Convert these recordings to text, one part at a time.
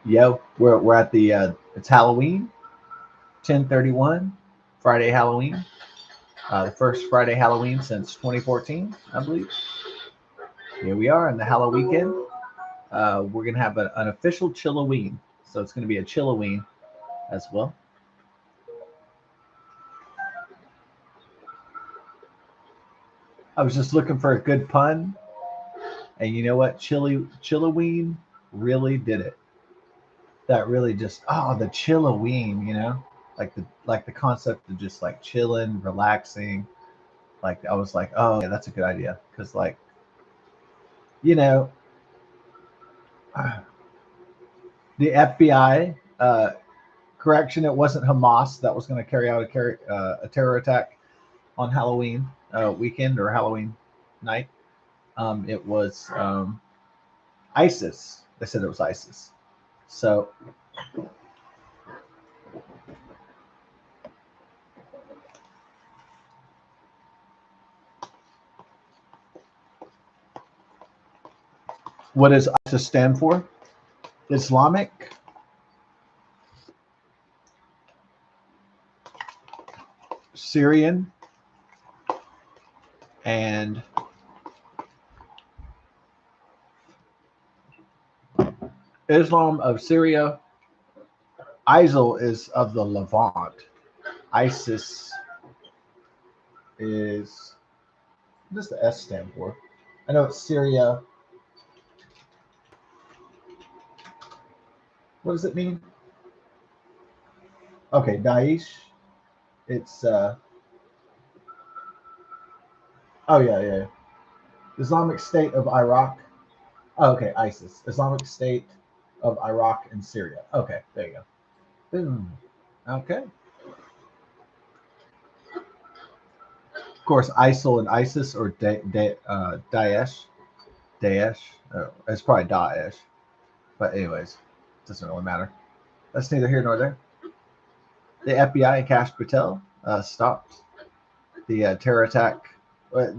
Yo, we're at the it's Halloween, 10/31, Friday Halloween. The first Friday Halloween since 2014, I believe. Here we are in the Halloween weekend. We're gonna have an official Chilloween, so it's gonna be a Chilloween as well. I was just looking for a good pun, and you know what? Chilloween really did it. That really just the Chilloween, like the concept of just like chilling, relaxing. Like I was like, oh yeah, that's a good idea because you know the FBI. Correction, it wasn't Hamas that was going to carry out a terror attack on Halloween weekend or Halloween night. It was ISIS. They said it was ISIS. So what does ISIS stand for? Islamic Syrian and Islam of Syria. ISIL is of the Levant. ISIS is what does the S stand for? I know it's Syria. What does it mean? Okay, Daesh. It's oh yeah. Islamic State of Iraq. Oh, okay, ISIS. Islamic State of Iraq and Syria. Okay, there you go. Boom. Okay. Of course, ISIL and ISIS or Daesh. Daesh. It's probably Daesh. But anyways, doesn't really matter. That's neither here nor there. The FBI and Cash Patel stopped the terror attack.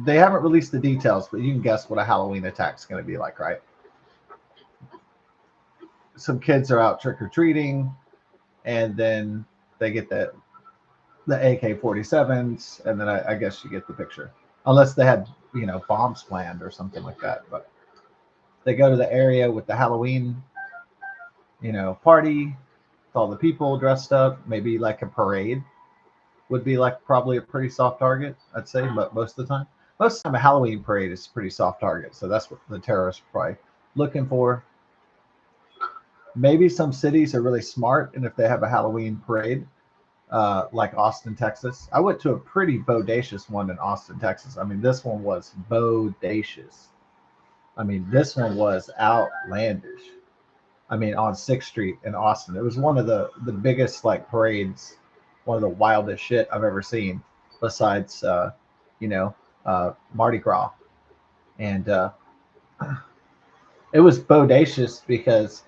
They haven't released the details, but you can guess what a Halloween attack is going to be like, right? Some kids are out trick or treating, and then they get the AK-47s, and then I guess you get the picture. Unless they had bombs planned or something like that, but they go to the area with the Halloween party with all the people dressed up, maybe like a parade would be like probably a pretty soft target, I'd say, but most of the time a Halloween parade is a pretty soft target. So that's what the terrorists are probably looking for. Maybe some cities are really smart, and if they have a Halloween parade, like Austin, Texas, I went to a pretty bodacious one in Austin, Texas. I mean, this one was bodacious. I mean, this one was outlandish. I mean, on 6th Street in Austin, it was one of the biggest like parades, one of the wildest shit I've ever seen, besides you know Mardi Gras, and it was bodacious because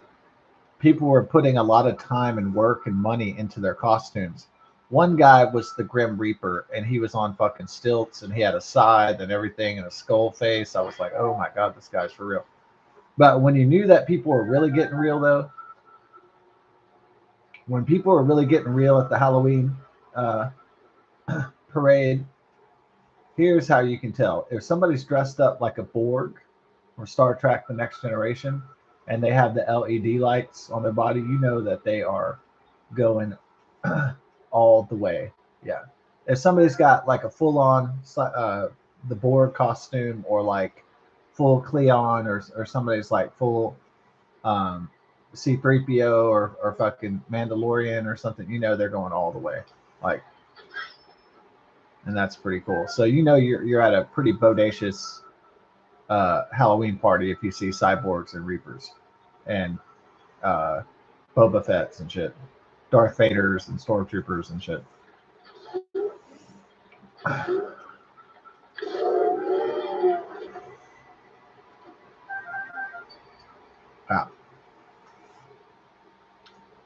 people were putting a lot of time and work and money into their costumes. One guy was the Grim Reaper, and he was on fucking stilts, and he had a scythe and everything, and a skull face. I was like, oh my god, this guy's for real. But when you knew that people were really getting real, though, when people were really getting real at the Halloween uh, parade, here's how you can tell. If somebody's dressed up like a Borg or Star Trek The Next Generation and they have the LED lights on their body, you know that they are going all the way. Yeah. If somebody's got like a full on the Borg costume or like full Cleon or somebody's like full um, C3PO or fucking Mandalorian or something, you know they're going all the way. Like, and that's pretty cool. So you know you're at a pretty bodacious Halloween party if you see cyborgs and Reapers and uh, Boba Fett's and shit, Darth Vader's and Stormtroopers and shit. Yeah.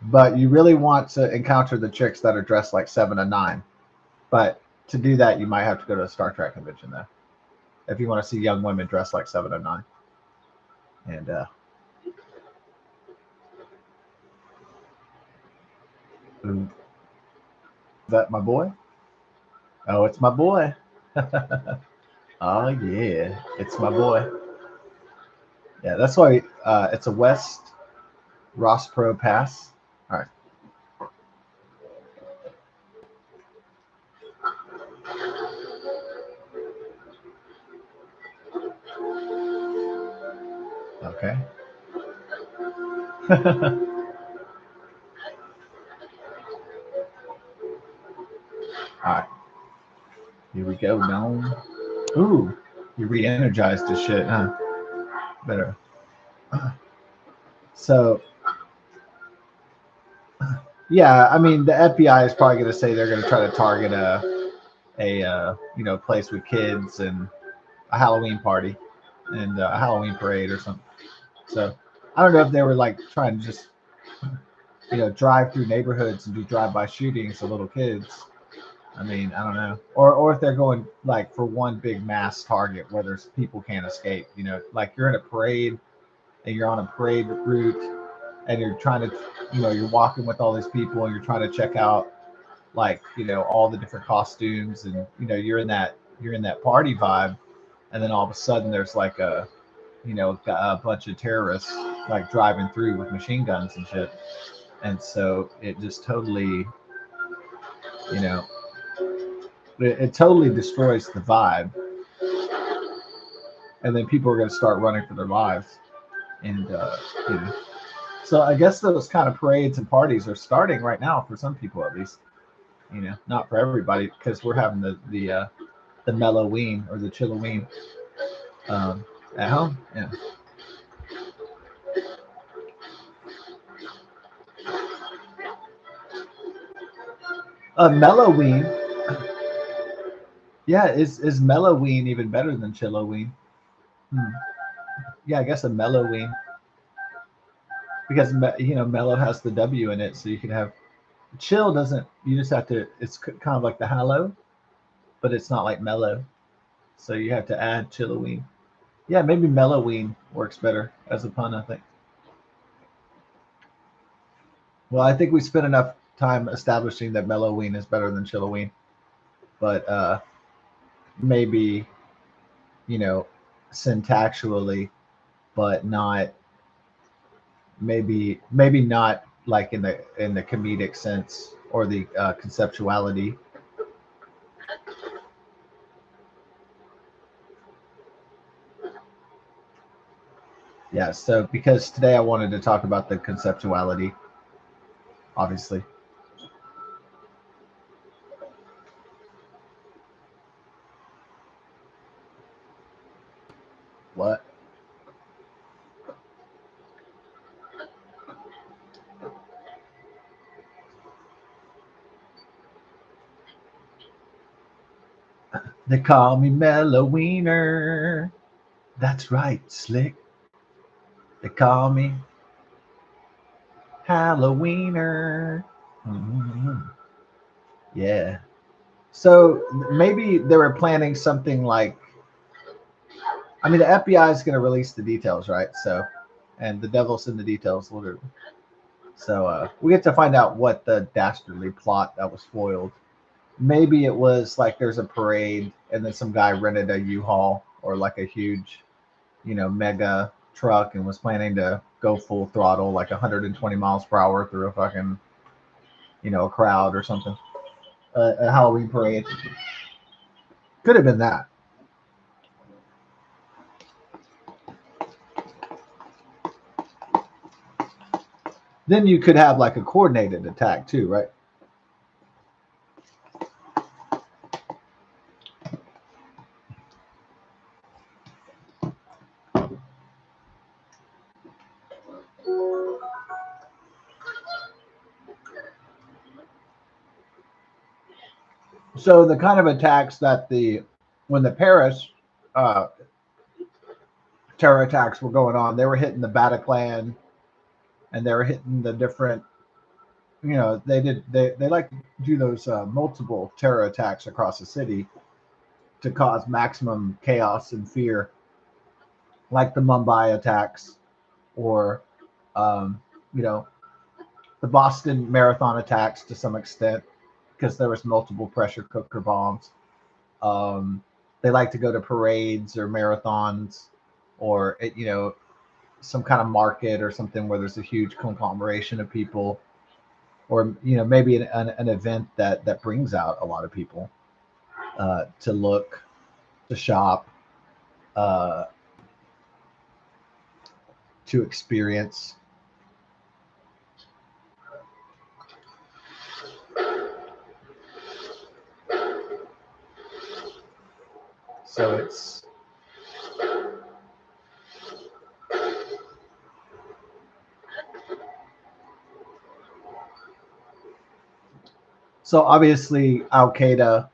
But you really want to encounter the chicks that are dressed like Seven and Nine. But to do that, you might have to go to a Star Trek convention though, if you want to see young women dressed like Seven and Nine. And Ooh, is that my boy? Oh, it's my boy. Oh yeah, it's my boy. Yeah, that's why it's a West Ross Pro Pass. All right. Okay. All right. Here we go, gnome. Ooh, you re-energized this shit, huh? Better. So, yeah, I mean, the FBI is probably going to say they're going to try to target a place with kids and a Halloween party and a Halloween parade or something. So, I don't know if they were like trying to just drive through neighborhoods and do drive-by shootings of little kids. I mean, I don't know, or if they're going like for one big mass target where there's people can't escape. Like you're in a parade and you're on a parade route and you're trying to, you're walking with all these people and you're trying to check out like all the different costumes and you're in that party vibe, and then all of a sudden there's like a bunch of terrorists like driving through with machine guns and shit, and so it just totally you know it totally destroys the vibe, and then people are going to start running for their lives, and you know so I guess those kind of parades and parties are starting right now for some people at least. Not for everybody because we're having the Melloween or the Chilloween um, at home. Yeah, Melloween. Yeah, is Melloween even better than Chilloween? Hmm. Yeah, I guess a Melloween because Mellow has the W in it, so you can have Chill doesn't. You just have to. It's kind of like the Hallow, but it's not like Mellow, so you have to add Chilloween. Yeah, maybe Melloween works better as a pun. I think. Well, I think we spent enough time establishing that Melloween is better than Chilloween, but maybe you know syntactually, but not maybe not like in the comedic sense or the conceptuality. Yeah, so because today I wanted to talk about the conceptuality, obviously. What? They call me Melloweener. That's right, Slick. They call me Halloweener. Mhm. Yeah. So maybe they were planning something like, I mean, the FBI is going to release the details, right? So, and the devil's in the details, literally. So we get to find out what the dastardly plot that was foiled. Maybe it was like there's a parade and then some guy rented a U-Haul or like a huge, mega truck and was planning to go full throttle, like 120 miles per hour through a fucking, a crowd or something. A Halloween parade. Could have been that. Then you could have like a coordinated attack too, right? So the kind of attacks that when the Paris uh, terror attacks were going on, they were hitting the Bataclan and they were hitting the different. They like to do those multiple terror attacks across the city to cause maximum chaos and fear, like the Mumbai attacks, or um, you know the Boston Marathon attacks to some extent because there was multiple pressure cooker bombs. Um, they like to go to parades or marathons or some kind of market or something where there's a huge conglomeration of people, or maybe an event that brings out a lot of people to look, to shop, uh, to experience. So it's so obviously Al Qaeda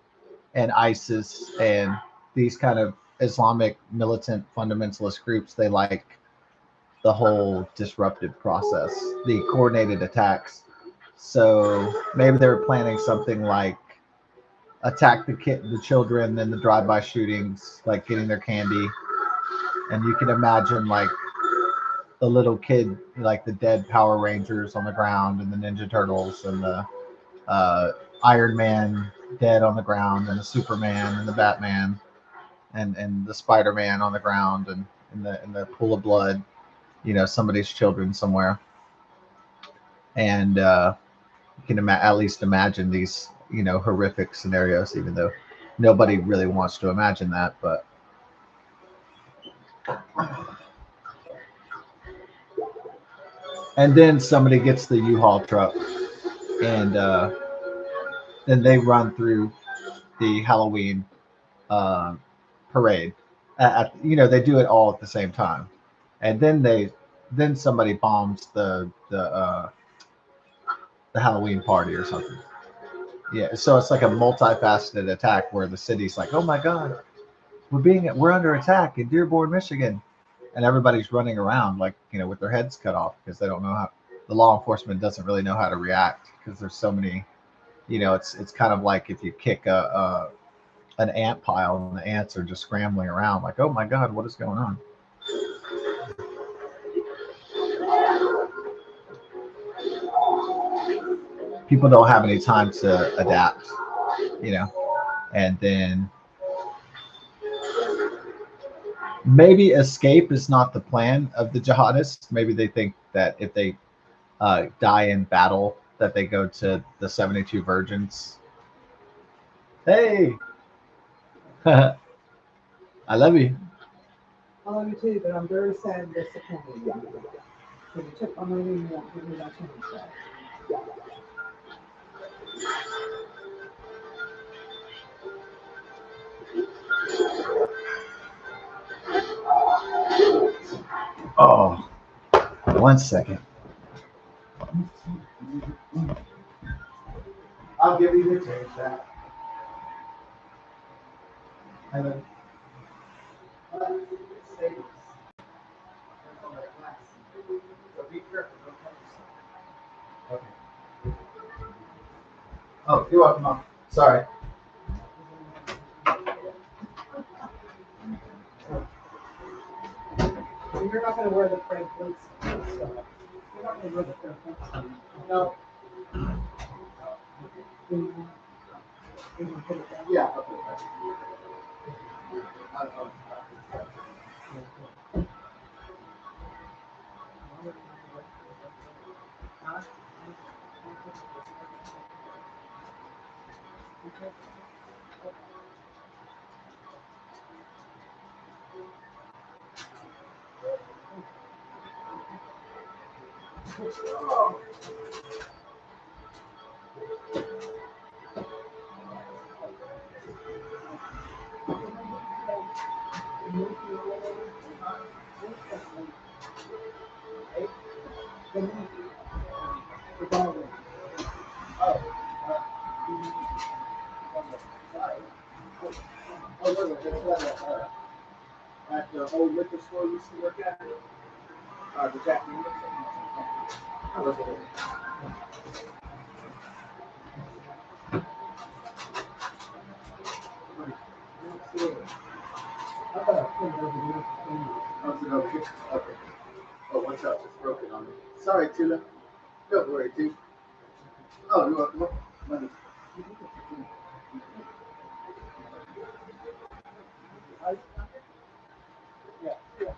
and ISIS and these kind of Islamic militant fundamentalist groups, they like the whole disruptive process, the coordinated attacks. So maybe they were planning something like attack the children and the drive-by shootings, like getting their candy, and you can imagine like the little kid, like the dead Power Rangers on the ground, and the Ninja Turtles, and the uh, Iron Man dead on the ground, and the Superman and the Batman, and the Spider Man on the ground, and in the pool of blood, somebody's children somewhere, and you can at least imagine these horrific scenarios, even though nobody really wants to imagine that, but. And then somebody gets the U-Haul truck, and then they run through the Halloween uh, parade. They do it all at the same time, and then somebody bombs the Halloween party or something. Yeah, so it's like a multifaceted attack where the city's like, "Oh my God, we're under attack in Dearborn, Michigan," and everybody's running around like with their heads cut off because they don't know how. The law enforcement doesn't really know how to react because there's so many. It's kind of like if you kick an ant pile and the ants are just scrambling around like, oh my God, what is going on? People don't have any time to adapt, you know, and then maybe escape is not the plan of the jihadists. Maybe they think that if they die in battle, that they go to the 72 virgins. Hey, I love you. I love you too, but I'm very sad and disappointed in you. So you took my money and you won't give me my change back. Oh, 1 second. I'll give you the change back. And then, so be careful. Don't touch yourself. Okay. Oh, you're welcome, Mom. Sorry. You're not going to wear the Frank Links stuff. You're not going to wear the Frank Links stuff. No. Yeah. Okay. At the old liquor store you used to work at, the Japanese. Okay. Oh, watch out, it's broken on me. Sorry, Tula. Don't worry, dude. Oh, you're welcome. Money. Yeah. Yeah.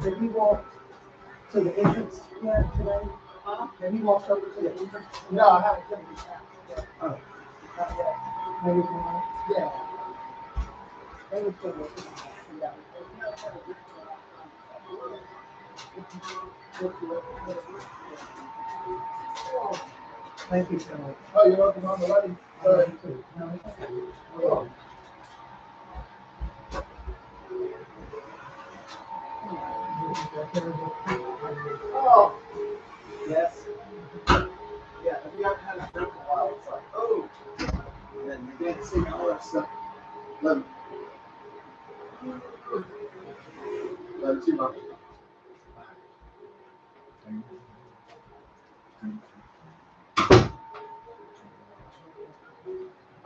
Have you walked to the entrance yet today? Have you walked over to the entrance? No, I haven't come to this house yet. Oh, Not yet. maybe tonight. Yeah. They would still work. Yeah. Thank you so much. Oh, you're welcome on the wedding. I love you too. No, it's okay. Oh. Oh. Yes. Yeah, if you haven't had a drink in a while, it's like, oh. And then you didn't see all that stuff. Love you. Love you too much.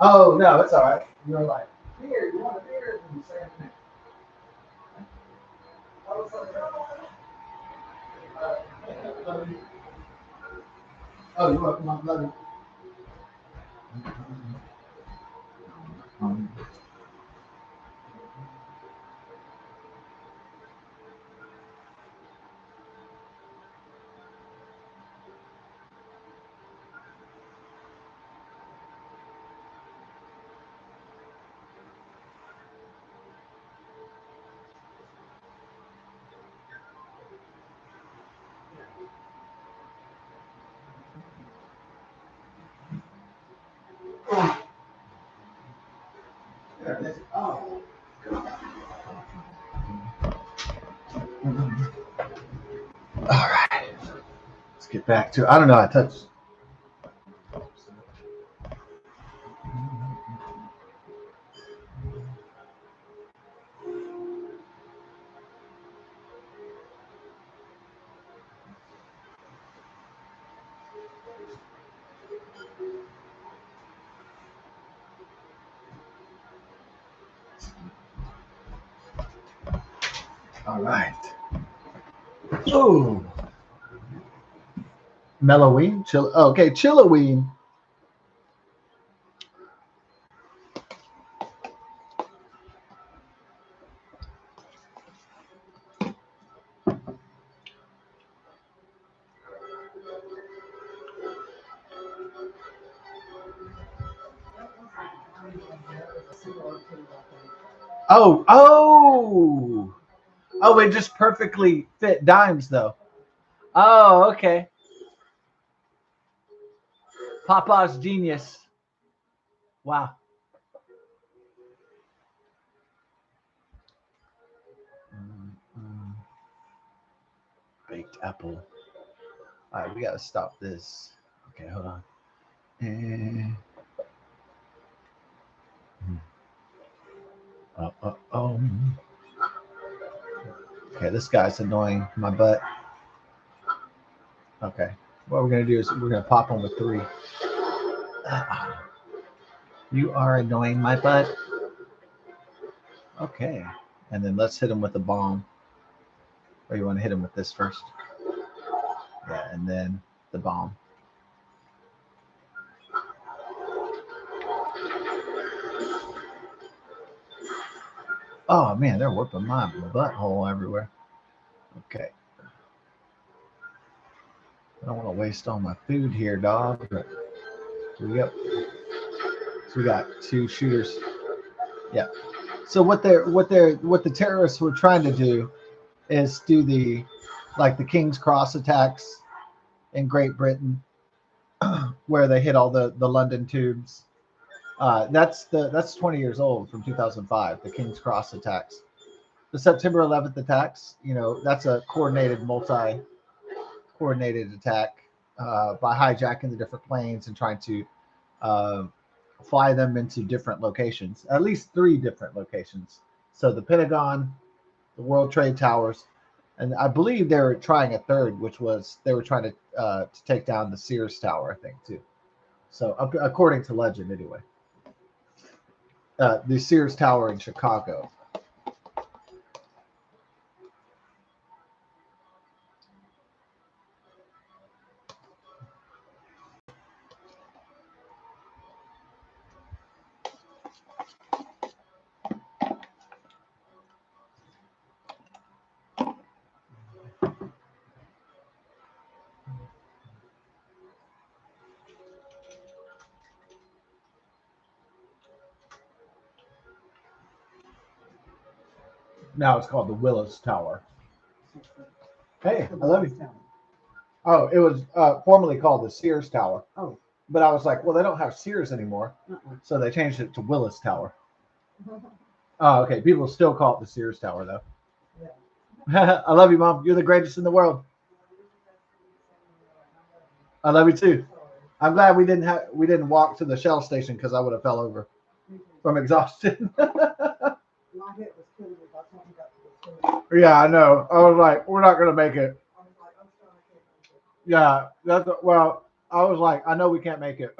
Oh, no, it's all right. You're like, beer, you want a beer? And you say, I was like, love you. Oh, you're welcome. I love you. Oh. All right. Let's get back to. I don't know. I touched. All right. Ooh. Melloween. Chill. Okay, Chilloween. Oh, oh, oh! It just perfectly fit dimes, though. Oh, okay. Papa's genius. Wow. Baked apple. All right, we gotta stop this. Okay, hold on. Oh. Okay, this guy's annoying my butt. Okay, what we're gonna do is we're gonna pop him with 3. You are annoying my butt. Okay, and then let's hit him with a bomb. Or you want to hit him with this first? Yeah, and then the bomb. Oh man, they're whooping my butthole everywhere. Okay. I don't want to waste all my food here, dog. But here we go. So we got 2 shooters. Yeah. So what the terrorists were trying to do is do the King's Cross attacks in Great Britain, where they hit all the London tubes. That's 20 years old from 2005. The King's Cross attacks. The September 11th attacks. That's a coordinated attack by hijacking the different planes and trying to uh, fly them into different locations, at least 3 different locations. So the Pentagon, the World Trade Towers, And I believe they were trying a third, which was they were trying to take down the Sears Tower, I think, too. So according to legend, anyway, the Sears Tower in Chicago. Now it's called the Willis Tower. Hey, I love you. Oh, it was formerly called the Sears Tower. Oh. But I was like, well, they don't have Sears anymore. So they changed it to Willis Tower. Oh, okay. People still call it the Sears Tower, though. Yeah. I love you, Mom. You're the greatest in the world. I love you too. I'm glad we didn't walk to the Shell station because I would have fell over from exhaustion. Yeah, I know. I was like, we're not gonna make it. Yeah, well. I was like, I know we can't make it.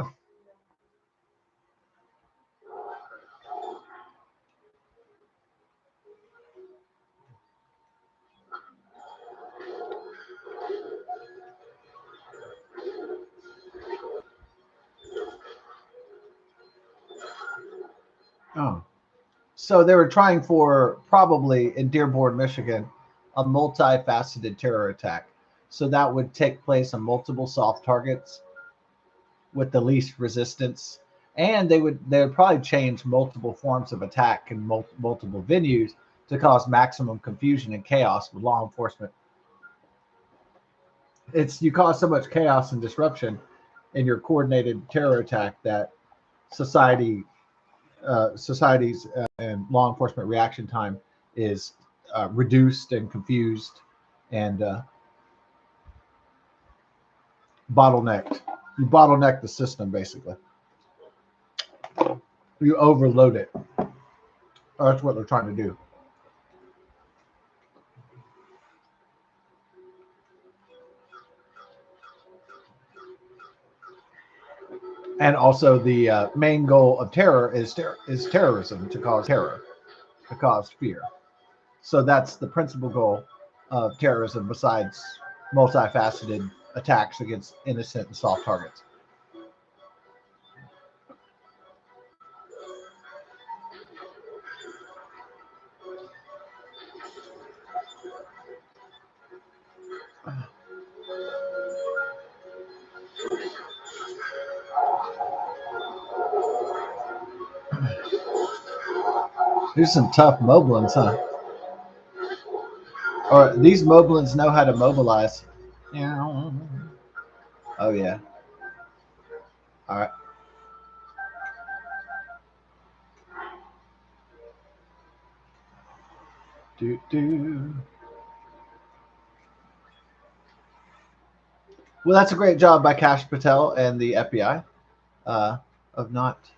Oh. So they were trying for probably in Dearborn, Michigan, a multifaceted terror attack. So that would take place on multiple soft targets with the least resistance, and they would probably change multiple forms of attack in multiple venues to cause maximum confusion and chaos with law enforcement. It's you cause so much chaos and disruption in your coordinated terror attack that society's and law enforcement reaction time is reduced and confused and bottlenecked. You bottleneck the system basically. You overload it. That's what they're trying to do. And also, the main goal of terror is terrorism, to cause terror, to cause fear. So that's the principal goal of terrorism, besides multifaceted attacks against innocent and soft targets. There's some tough moblins, huh? Or these moblins know how to mobilize. Yeah. Oh yeah. All right. Do do. Well, that's a great job by Cash Patel and the FBI uh, of not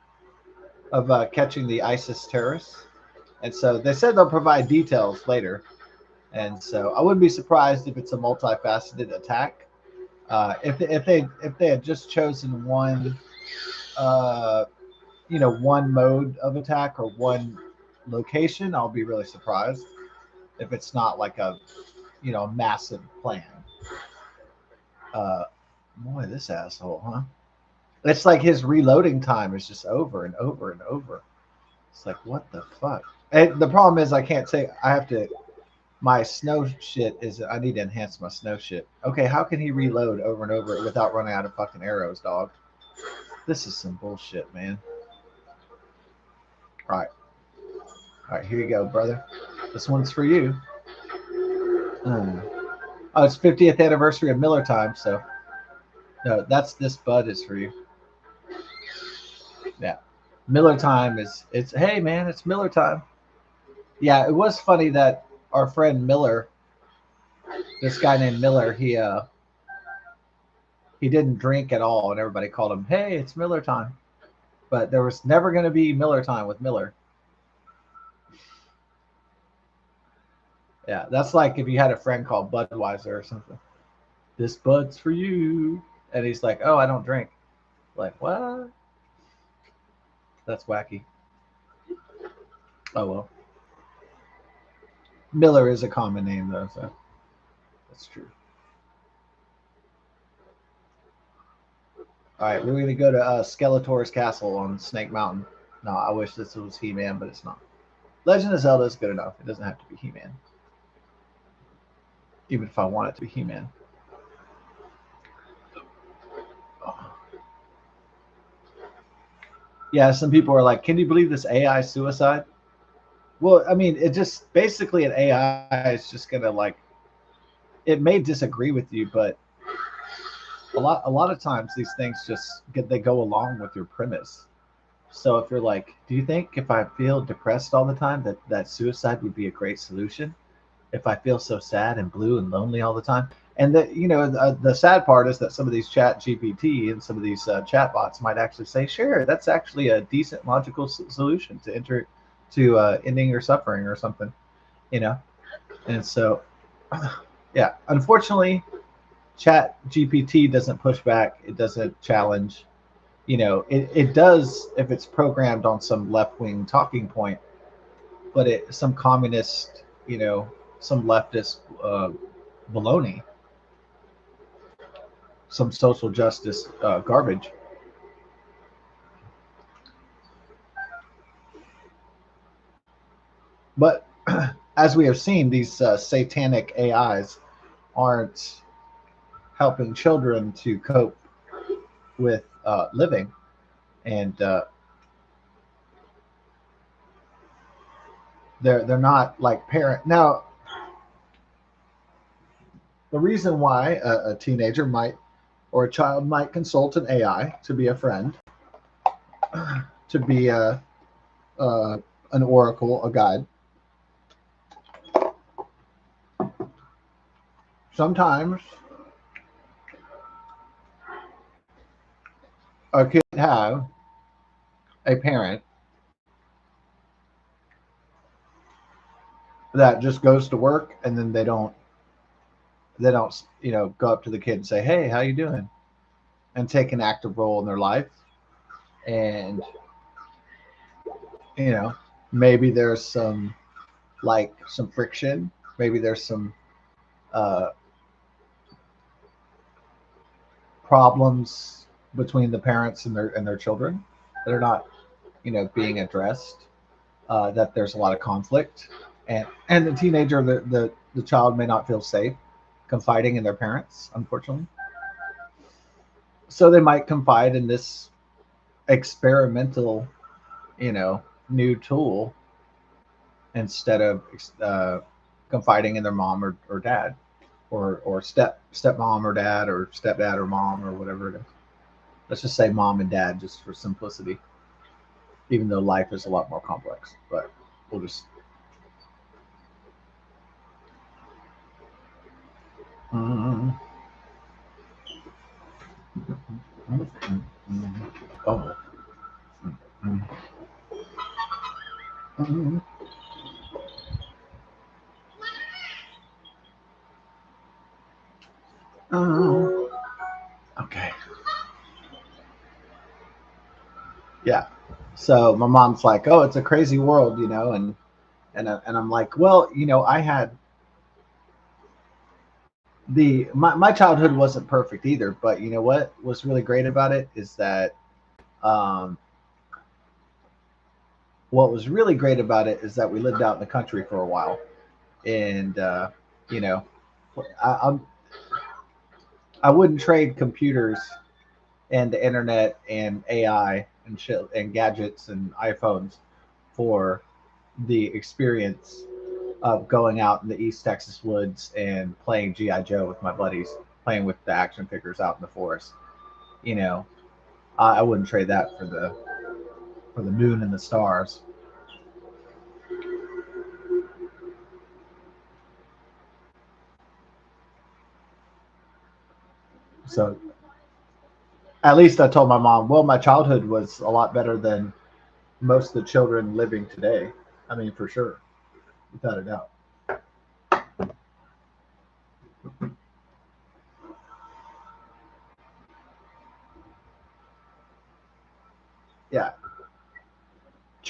of catching the ISIS terrorists. And so they said they'll provide details later. And so I wouldn't be surprised if it's a multifaceted attack. If they had just chosen one, uh, one mode of attack or one location, I'll be really surprised if it's not like a massive plan. Uh, Boy, this asshole, huh? It's like his reloading time is just over and over and over. It's like, what the fuck? And the problem is, I can't say I have to. My snow shit is. I need to enhance my snow shit. Okay, how can he reload over and over without running out of fucking arrows, dog? This is some bullshit, man. All right, here you go, brother. This one's for you. Oh, it's 50th anniversary of Miller Time, so no, this bud is for you. Yeah, Miller Time is it's. Hey, man, it's Miller Time. Yeah, it was funny that our friend Miller, this guy named Miller, he didn't drink at all, and everybody called him, "Hey, it's Miller Time," but there was never going to be Miller Time with Miller. Yeah, that's like if you had a friend called Budweiser or something. This Bud's for you, and he's like, "Oh, I don't drink." Like what? That's wacky. Oh well. Miller is a common name though, so that's true. All right, we're gonna go to Skeletor's castle on Snake Mountain. No, I wish this was He-Man, but it's not. Legend of Zelda is good enough. It doesn't have to be He-Man, even if I want it to be He-Man. Oh. Yeah, some people are like, "Can you believe this AI suicide?" Well, I mean, it just basically an AI is just gonna like it may disagree with you, but a lot of times these things just they go along with your premise. So if you're like, do you think if I feel depressed all the time that suicide would be a great solution? If I feel so sad and blue and lonely all the time? And that the sad part is that some of these chat GPT and some of these chat bots might actually say, sure, that's actually a decent logical solution to enter to ending your suffering or something, you know. And so, yeah, unfortunately, chat GPT doesn't push back. It doesn't challenge. It does if it's programmed on some left wing talking point, but some communist, some leftist baloney, some social justice garbage. But as we have seen, these satanic AIs aren't helping children to cope with living, and they're not like parent now. The reason why a teenager might or a child might consult an AI to be a friend, to be uh, an oracle, a guide. Sometimes a kid have a parent that just goes to work and then they don't go up to the kid and say, hey, how you doing, and take an active role in their life. And you know maybe there's some friction, maybe there's some uh, problems between the parents and their children that are not being addressed, that there's a lot of conflict, and the teenager, the child may not feel safe confiding in their parents, unfortunately. So they might confide in this experimental, you know, new tool instead of confiding in their mom or dad, or stepmom or dad, or stepdad or mom, or whatever it is. Let's just say mom and dad, just for simplicity, even though life is a lot more complex. But we'll just. Mm, mm, mm, mm. Oh. Mm, mm, mm. Okay. Yeah. So my mom's like, "Oh, it's a crazy world," and I'm like, "Well, I had my childhood wasn't perfect either, but you know what was really great about it is that um, what was really great about it is that we lived out in the country for a while, and you know, I, I'm I wouldn't trade computers and the internet and AI and shit and gadgets and iPhones for the experience of going out in the East Texas woods and playing GI Joe with my buddies, playing with the action figures out in the forest. You know, I wouldn't trade that for the moon and the stars. So at least I told my mom, well, my childhood was a lot better than most of the children living today. I mean, for sure, without a doubt.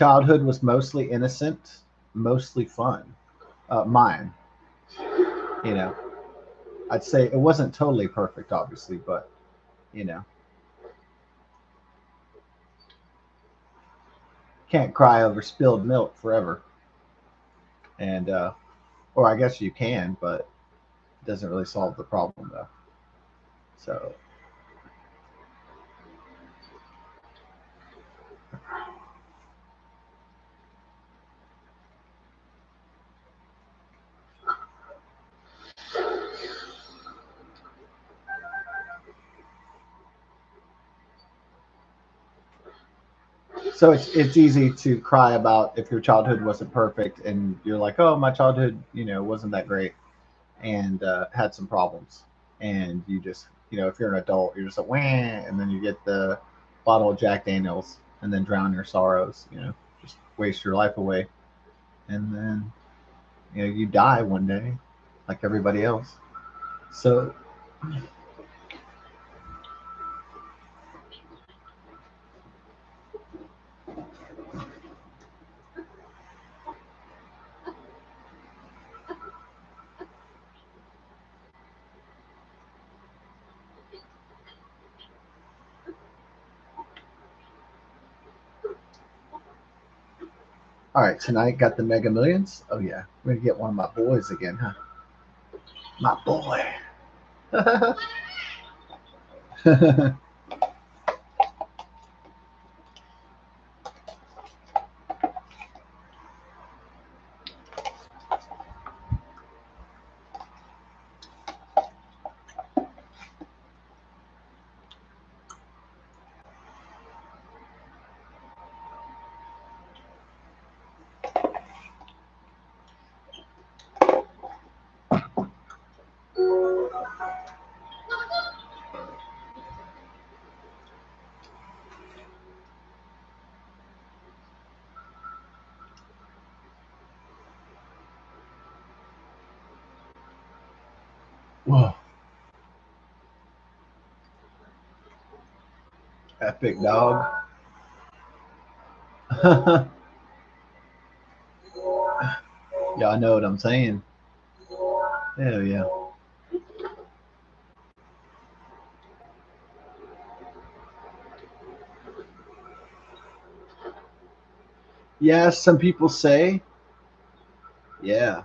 childhood was mostly innocent, mostly fun. Mine, you know, I'd say it wasn't totally perfect, obviously, but you know, can't cry over spilled milk forever. And or I guess you can, but it doesn't really solve the problem though. So it's easy to cry about if your childhood wasn't perfect and you're like, oh, my childhood, wasn't that great and had some problems, and you just, if you're an adult, you're just like, wah, and then you get the bottle of Jack Daniels and then drown your sorrows, just waste your life away, and then you die one day like everybody else. So all right, tonight got the Mega Millions. Oh yeah, we're gonna get one of my boys again, huh? My boy. Whoa, epic dog. Y'all know what I'm saying. Hell yeah. Yeah, some people say, yeah.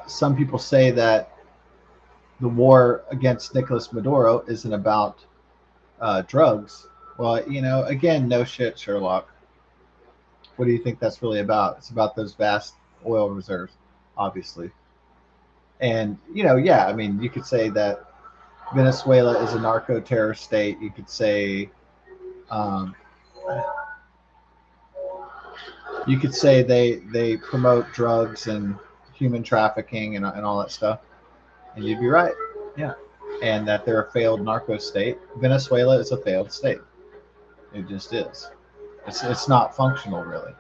Some people say that the war against Nicolas Maduro isn't about drugs. Well, again, no shit, Sherlock. What do you think that's really about? It's about those vast oil reserves, obviously. And, yeah, I mean, you could say that Venezuela is a narco terror state. You could say, um, they promote drugs and human trafficking and all that stuff. And you'd be right. Yeah. And that they're a failed narco state. Venezuela is a failed state. It just is. It's not functional, really.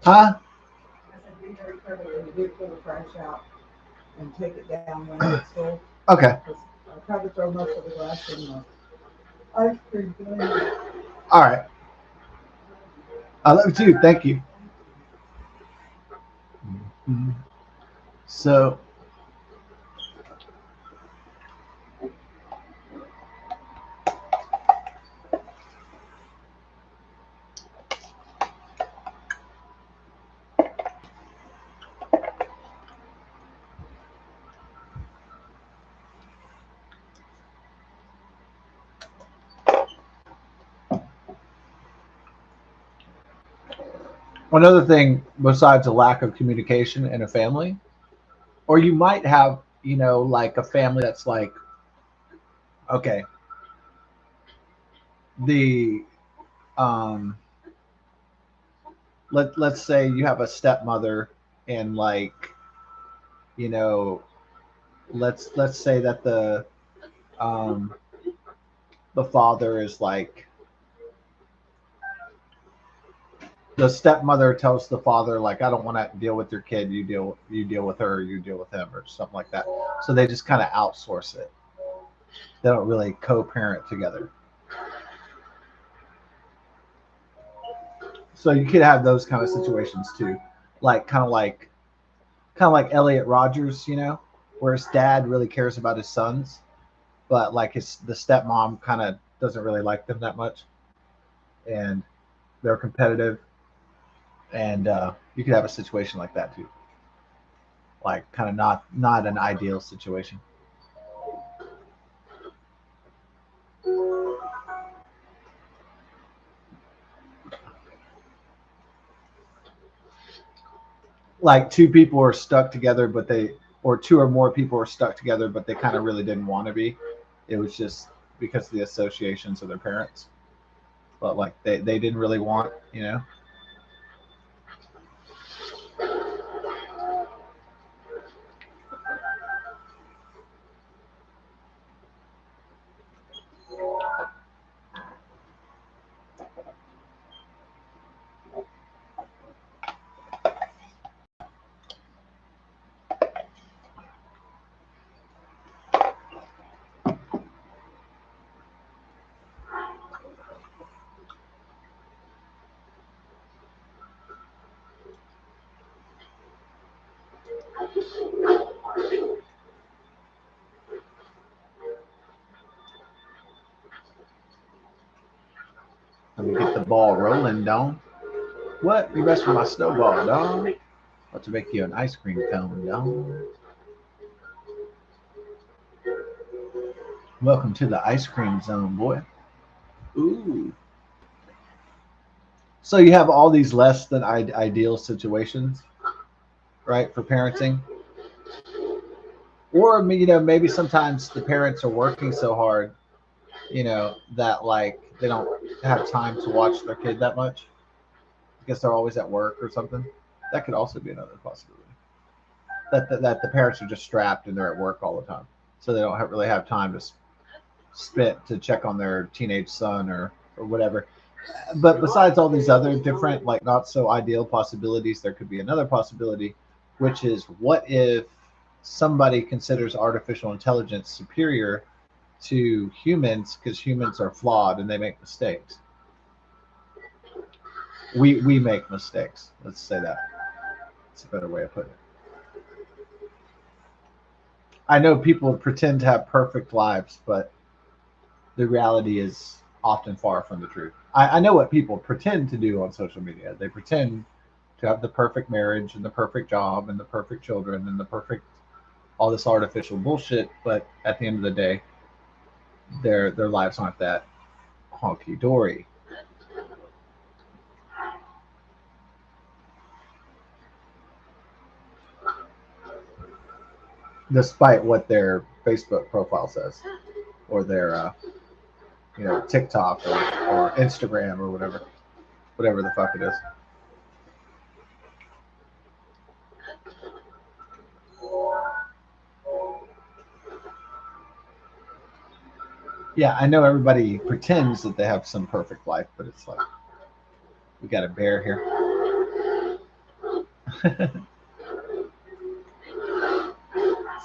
Huh? I said, be very careful when you do pull the trash out and take it down when it's full. Okay. I tried to throw most of the glass in the ice cream thing. All right. I love you too. Thank you. Mhm. So, another thing besides a lack of communication in a family Or you might have, like a family that's like, okay, the um let's say you have a stepmother, and like, you know let's say that um the father is like, the stepmother tells the father like, I don't want to deal with your kid, you deal with her, or you deal with him, or something like that. So they just kind of outsource it. They don't really co-parent together. So you could have those kind of situations too, like kind of like Elliot Rogers, where his dad really cares about his sons, but like the stepmom kind of doesn't really like them that much, and they're competitive. And you could have a situation like that too, like kind of not an ideal situation. Like two people are stuck together, or two or more people are stuck together, but they kind of really didn't want to be. It was just because of the associations of their parents, but like they didn't really want. Let me get the ball rolling, Don. What? You messed with my snowball, Don? About to make you an ice cream cone, Don. Welcome to the ice cream zone, boy. Ooh. So you have all these less than ideal situations, right, for parenting. Or maybe sometimes the parents are working so hard, that like they don't have time to watch their kid that much. I guess they're always at work or something. That could also be another possibility. That the parents are just strapped and they're at work all the time, so they don't really have time to spit to check on their teenage son or whatever. But besides all these other different, like, not so ideal possibilities, there could be another possibility, which is, what if somebody considers artificial intelligence superior to humans because humans are flawed and they make mistakes. We make mistakes. Let's say that. It's a better way of putting it. I know people pretend to have perfect lives, but the reality is often far from the truth. I know what people pretend to do on social media. They pretend to have the perfect marriage and the perfect job and the perfect children and the perfect, all this artificial bullshit. But at the end of the day, their lives aren't that honky dory, despite what their Facebook profile says, or their TikTok, or Instagram, or whatever the fuck it is. Yeah, I know everybody pretends that they have some perfect life, but it's like, we got a bear here.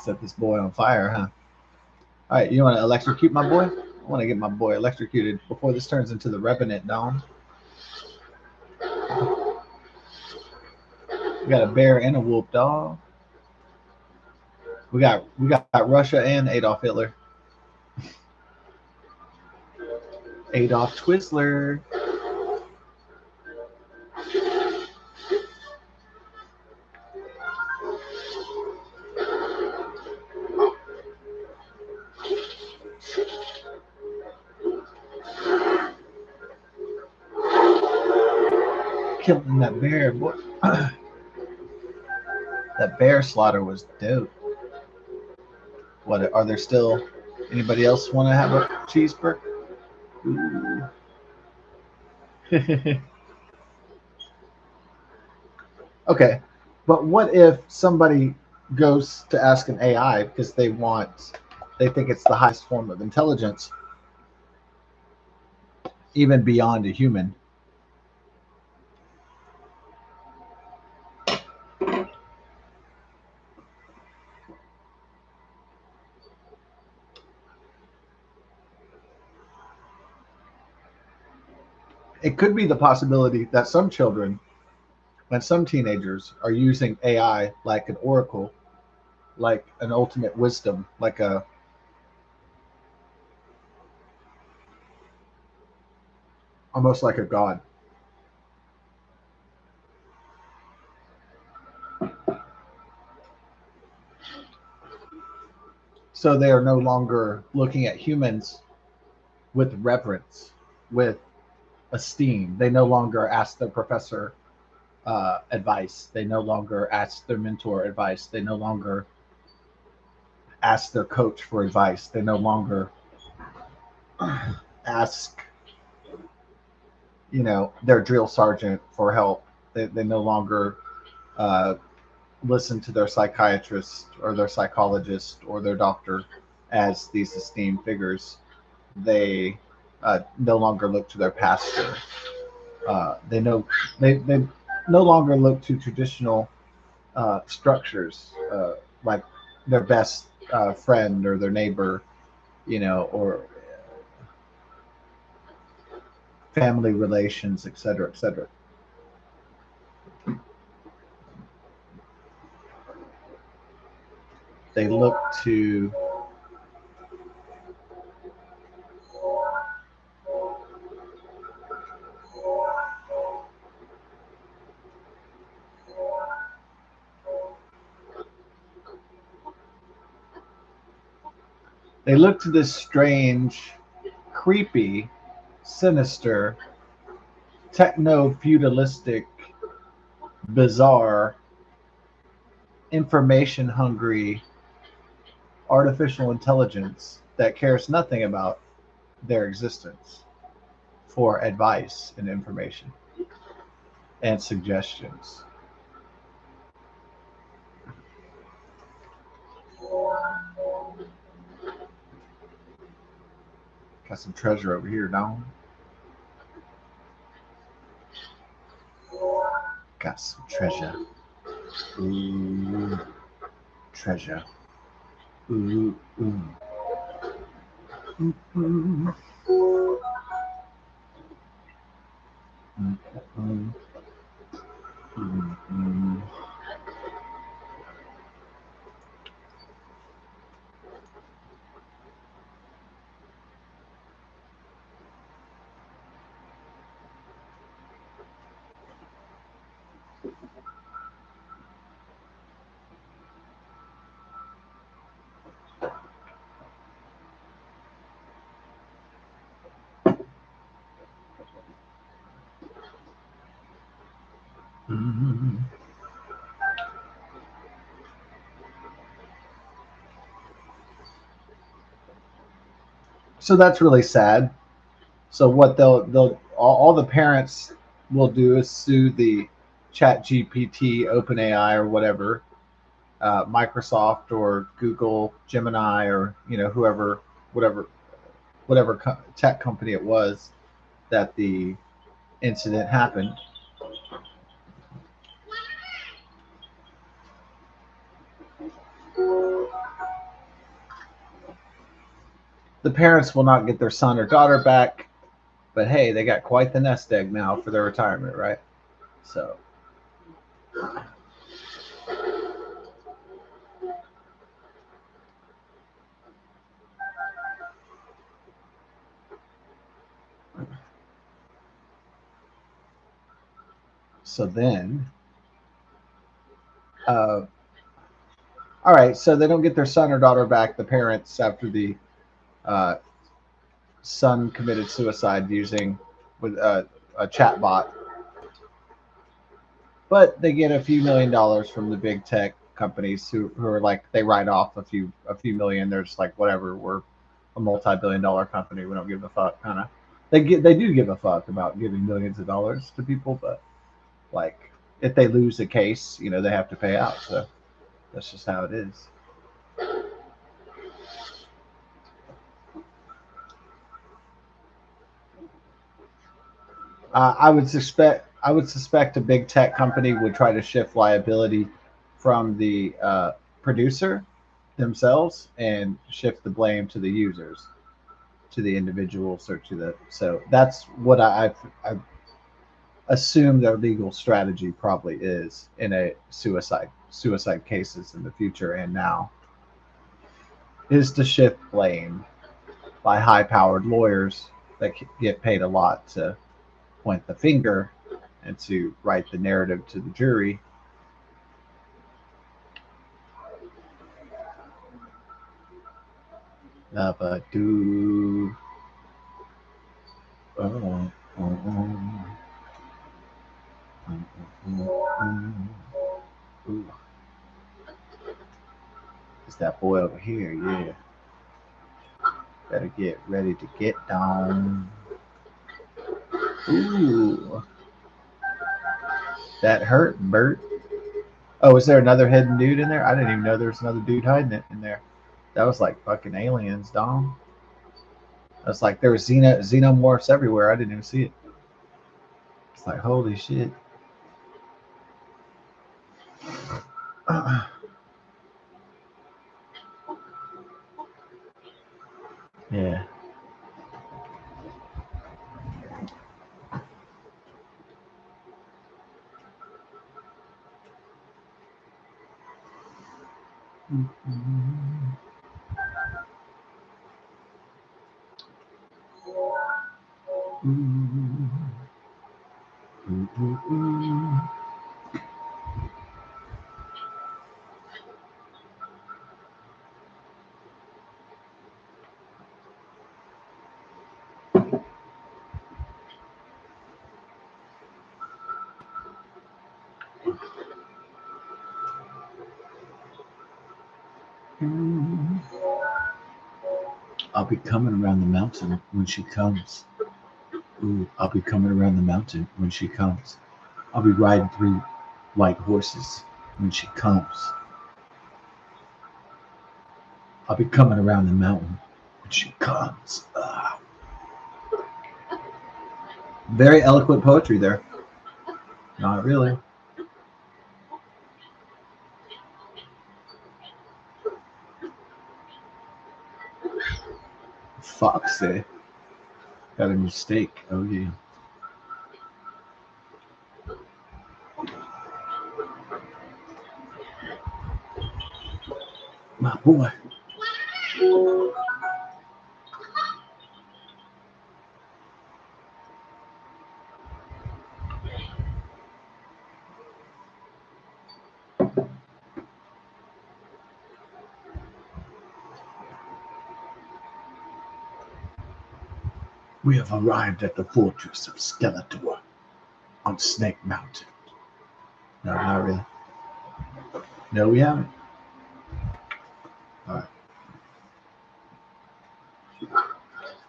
Set this boy on fire, huh? All right, you want to electrocute my boy? I want to get my boy electrocuted before this turns into the Revenant, Dom. We got a bear and a wolf, dog. We got Russia and Adolf Hitler. Adolf Twizzler. Killing that bear, boy. That bear slaughter was dope. What are there still? Anybody else want to have a cheeseburger? Ooh. Okay, but what if somebody goes to ask an AI because they think it's the highest form of intelligence, even beyond a human? It could be the possibility that some children and some teenagers are using AI like an oracle, like an ultimate wisdom, like a almost like a god. So they are no longer looking at humans with reverence, with esteem. They no longer ask their professor advice. They no longer ask their mentor advice. They no longer ask their coach for advice. They no longer ask, their drill sergeant for help. They no longer uh, listen to their psychiatrist or their psychologist or their doctor as these esteemed figures. They no longer look to their pastor. They no longer look to traditional structures like their best friend or their neighbor, or family relations, et cetera, et cetera. They look to this strange, creepy, sinister, techno feudalistic, bizarre, information hungry artificial intelligence that cares nothing about their existence for advice and information and suggestions. Got some treasure over here now. Got some treasure. Ooh, treasure. Ooh, ooh. Mm-hmm. Mm-hmm. Mm-hmm. Mm-hmm. So that's really sad. So what they'll all the parents will do is sue the Chat GPT, OpenAI, or whatever, Microsoft or Google, Gemini, or whoever, whatever, tech company it was that the incident happened. The parents will not get their son or daughter back, but hey, they got quite the nest egg now for their retirement, right? So then, uh, all right, so they don't get their son or daughter back, the parents, after the uh, son committed suicide using with a chat bot, but they get a few $1 million from the big tech companies who are like they write off a few million. They're just like whatever. We're a multi-billion-dollar company. We don't give a fuck. Kind of. They do give a fuck about giving millions of dollars to people, but like if they lose a case, they have to pay out. So that's just how it is. I would suspect a big tech company would try to shift liability from the producer themselves and shift the blame to the users, to the individuals, or to the. So that's what I assume their legal strategy probably is in a suicide cases in the future and now is to shift blame by high powered lawyers that get paid a lot to point the finger and to write the narrative to the jury. But do. Oh, oh, oh. Ooh, it's that boy over here, yeah. Better get ready to get down. Ooh, that hurt, Bert. Oh, is there another hidden dude in there? I didn't even know there was another dude hiding it in there. That was like fucking aliens, Dom. That's like there was xenomorphs everywhere. I didn't even see it. It's like holy shit. Yeah. I'll be coming around the mountain when she comes. Ooh, I'll be coming around the mountain when she comes. I'll be riding 3 white horses when she comes. I'll be coming around the mountain when she comes. Very eloquent poetry there. Not really. Foxy. Got a mistake. Oh, yeah. My boy. We have arrived at the fortress of Skeletor on Snake Mountain. No, not really. No, we haven't. All right.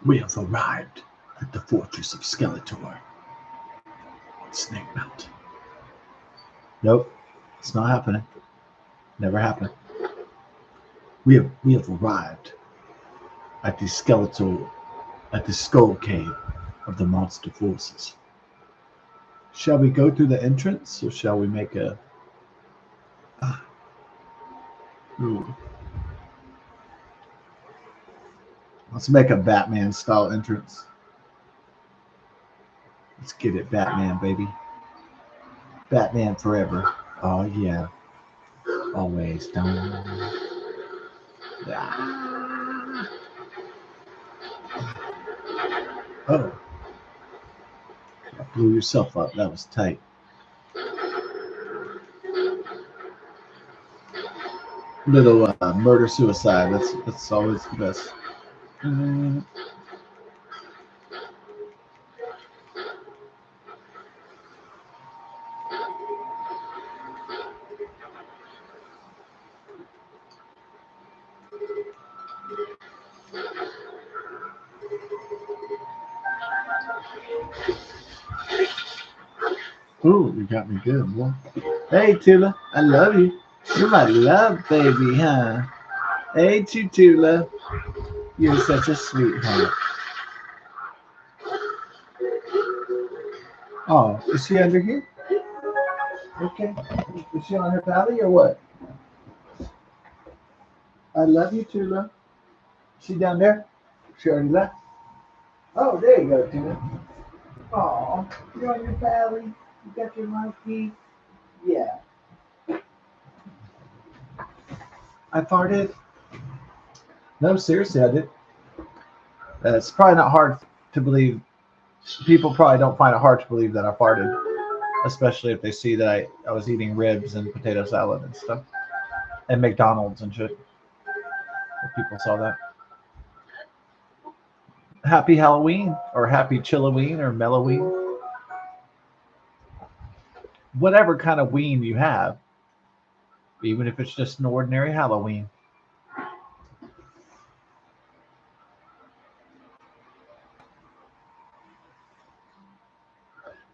We have arrived at the fortress of Skeletor on Snake Mountain. Nope, it's not happening. Never happened. We have arrived at the skeletal at the skull cave of the monster forces. Shall we go through the entrance or shall we make a ooh, let's make a Batman style entrance. Let's get it, Batman, baby. Batman forever. Oh yeah. Always done. Ah. Oh, blew yourself up. That was tight. Little murder suicide. That's always the best. Mm. Ooh, you got me good, boy. Hey, Tula, I love you. You're my love baby, huh? Hey, Tula, you're such a sweetheart. Oh, is she under here? Okay. Is she on her valley or what? I love you, Tula. She down there? She already left? Oh, there you go, Tula. Oh, you're on your valley. You got your monkey. Yeah. I farted. No, seriously, I did. It's probably not hard to believe. People probably don't find it hard to believe that I farted, especially if they see that I was eating ribs and potato salad and stuff, and McDonald's and shit. If people saw that. Happy Halloween, or happy Chilloween, or Melloween. Whatever kind of ween you have, even if it's just an ordinary Halloween.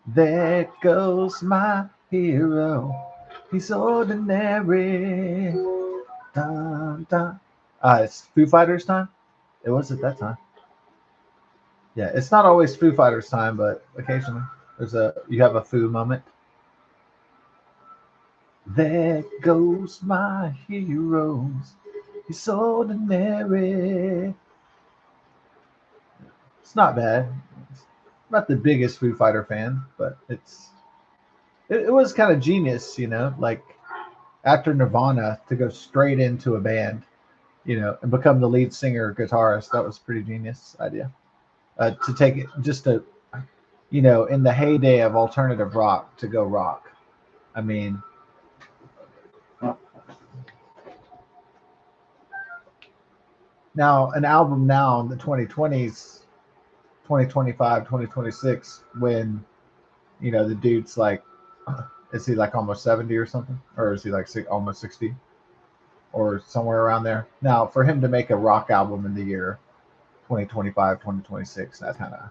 There goes my hero. He's ordinary. Dun, dun. It's Foo Fighters time. It was at that time. Yeah, it's not always Foo Fighters time, but occasionally you have a Foo moment. There goes my heroes. He's ordinary. It's not bad. It's not the biggest Foo Fighter fan, but it was kind of genius, like after Nirvana to go straight into a band, and become the lead singer guitarist. That was pretty genius idea. To take it just to, in the heyday of alternative rock, to go rock. I mean, now an album now in the 2020s, 2025, 2026, when, the dude's like, is he like almost 70 or something? Or is he like almost 60? Or somewhere around there. Now, for him to make a rock album in the year 2025, 2026, that's kind of,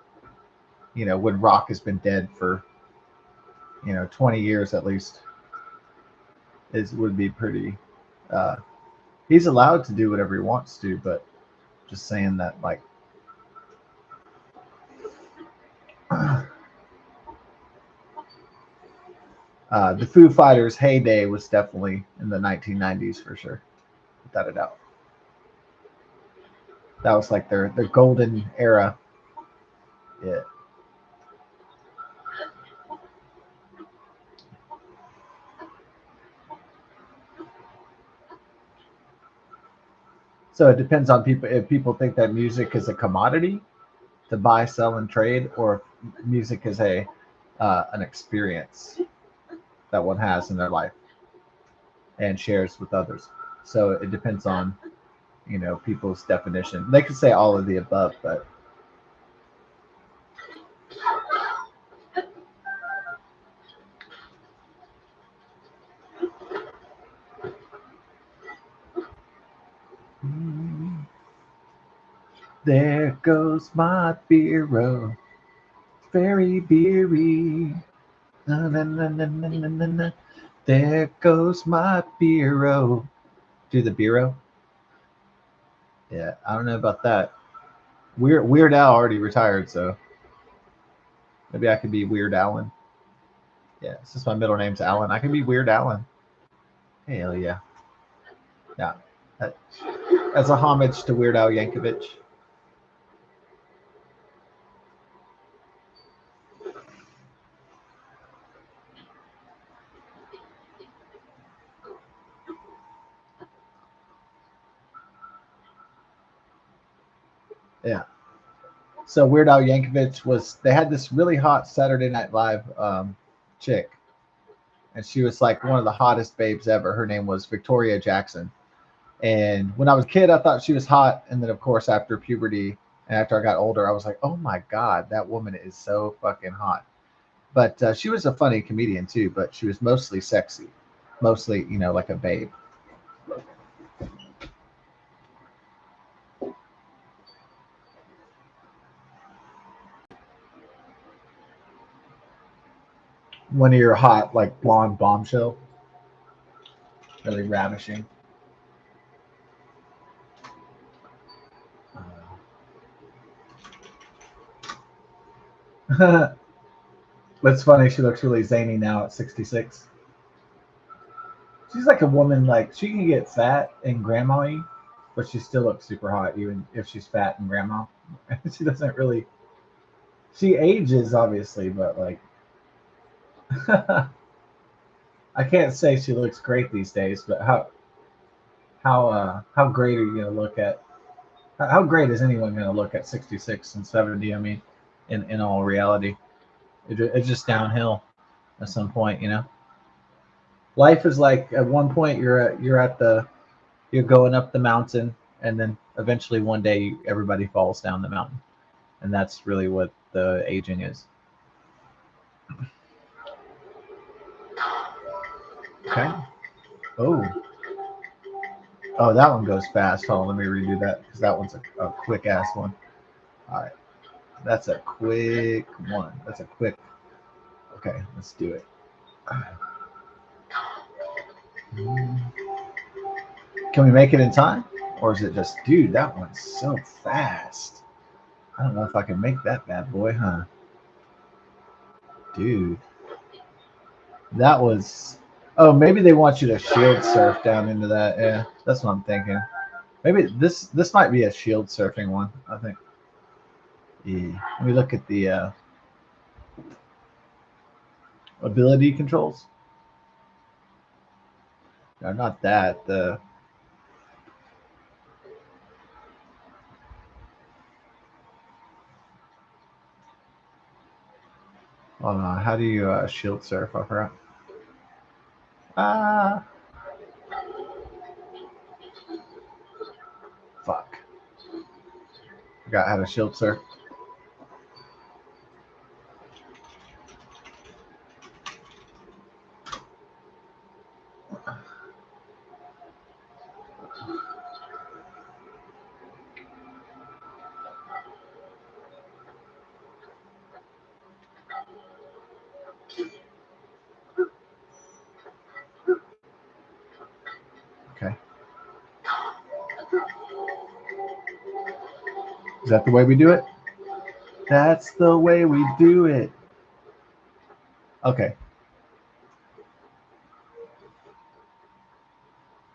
when rock has been dead for, 20 years at least, would be pretty. Uh, he's allowed to do whatever he wants to, but just saying that, like, the Foo Fighters' heyday was definitely in the 1990s for sure, without a doubt. That was like their golden era. Yeah. So it depends on people. If people think that music is a commodity to buy, sell, and trade, or if music is an experience that one has in their life and shares with others. So it depends on, people's definition. They could say all of the above, but there goes my bureau, very beery. Na, na, na, na, na, na, na, na. There goes my bureau. Do the bureau? Yeah, I don't know about that. Weird Al already retired, so maybe I could be Weird Allen. Yeah, since my middle name's Allen, I can be Weird Allen. Hell yeah. Yeah. That, as a homage to Weird Al Yankovic. Yeah. So Weird Al Yankovic they had this really hot Saturday Night Live chick, and she was like one of the hottest babes ever. Her name was Victoria Jackson. And when I was a kid, I thought she was hot. And then, of course, after puberty and after I got older, I was like, oh my God, that woman is so fucking hot. But she was a funny comedian too, but she was mostly sexy, mostly, like a babe. One of your hot, like blonde bombshell, really ravishing. It's funny. She looks really zany now at 66. She's like a woman. Like she can get fat and grandma-y, but she still looks super hot, even if she's fat and grandma. She doesn't really. She ages obviously, but like, I can't say she looks great these days. But how great are you gonna look at? How great is anyone gonna look at 66 and 70? I mean, in all reality, it's just downhill at some point. Life is like at one point you're going up the mountain, and then eventually one day everybody falls down the mountain, and that's really what the aging is. Okay. Oh, oh, that one goes fast. Hold on, let me redo that because that one's a quick ass one. All right, that's a quick one. That's a quick. Okay, let's do it. Can we make it in time, or is it just, dude? That one's so fast. I don't know if I can make that bad boy, huh? Dude, that was. Oh, maybe they want you to shield surf down into that. Yeah, that's what I'm thinking. Maybe this might be a shield surfing one. I think. Yeah. Let me look at the ability controls. No, not that. The oh no, how do you shield surf? I forgot. Ah, fuck. Forgot how to shield surf. Okay. Is that the way we do it? That's the way we do it. Okay.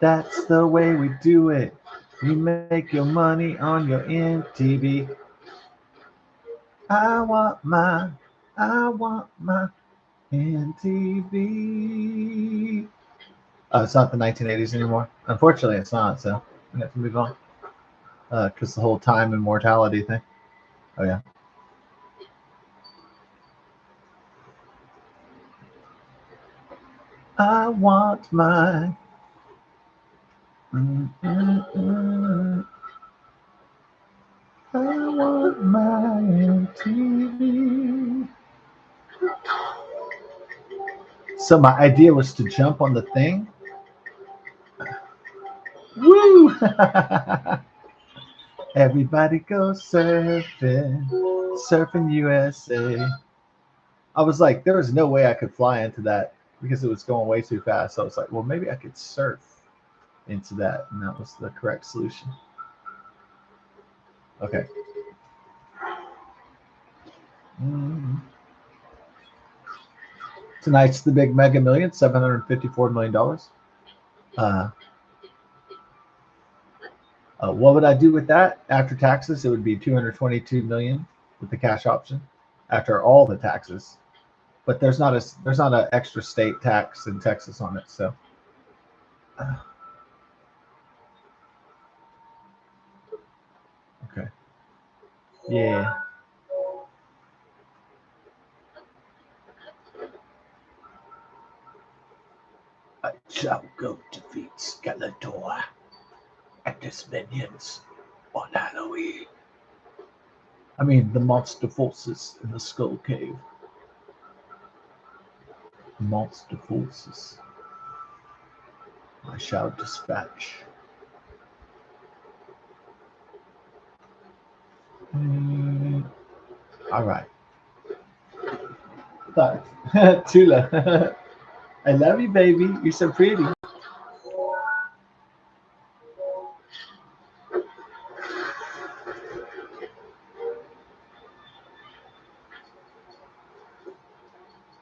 That's the way we do it. You make your money on your MTV. I want my MTV. It's not the 1980s anymore. Unfortunately, it's not. So we have to move on. Because the whole time and mortality thing. Oh yeah. I want my. Mm, mm, mm. I want my MTV. So my idea was to jump on the thing. Woo! Everybody go surfing, surfing USA. I was like, there was no way I could fly into that because it was going way too fast. So I was like, well, maybe I could surf into that, and that was the correct solution. Okay. Mm. Tonight's the big Mega Million, $754 million. Uh, what would I do with that after taxes? It would be 222 million with the cash option after all the taxes. But there's not an extra state tax in Texas on it. So okay, yeah. I shall go defeat Skeletor and his minions on Halloween. I mean, the monster forces in the Skull Cave. Monster forces. I shall dispatch. Mm, all right. Tula. I love you, baby. You're so pretty.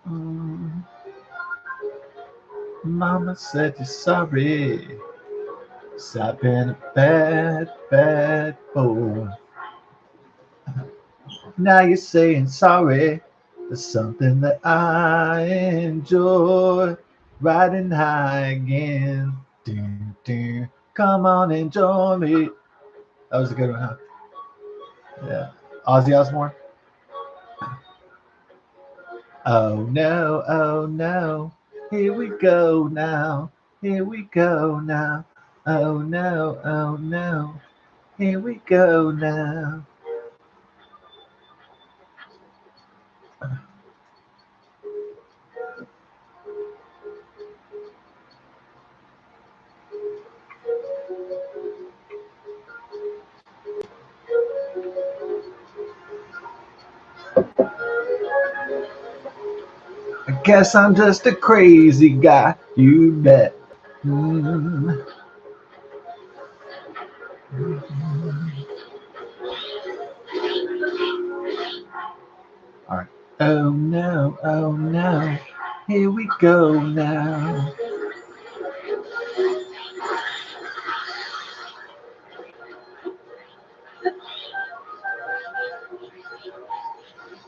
Mm, Mama said you're sorry. So I've been a bad, bad boy. Now you're saying sorry. It's something that I enjoy. Riding high again. Dun, dun. Come on and join me. That was a good one, huh? Yeah. Ozzy Osbourne. Oh no, oh no. Here we go now. Here we go now. Oh no, oh no. Here we go now. I guess I'm just a crazy guy. You bet. Mm. All right. Oh no, oh no. Here we go now.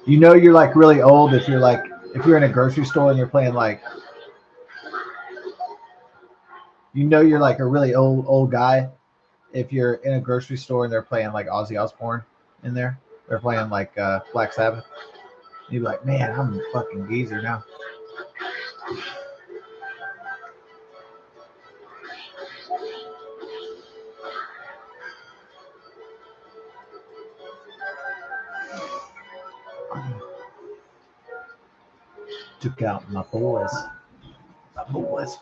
You know you're like really old if you're in a grocery store and you're playing like you're like a really old guy if you're in a grocery store and they're playing like Ozzy Osbourne in there. They're playing like Black Sabbath. You'd be like, man, I'm a fucking geezer now. Took out my boys. My boys.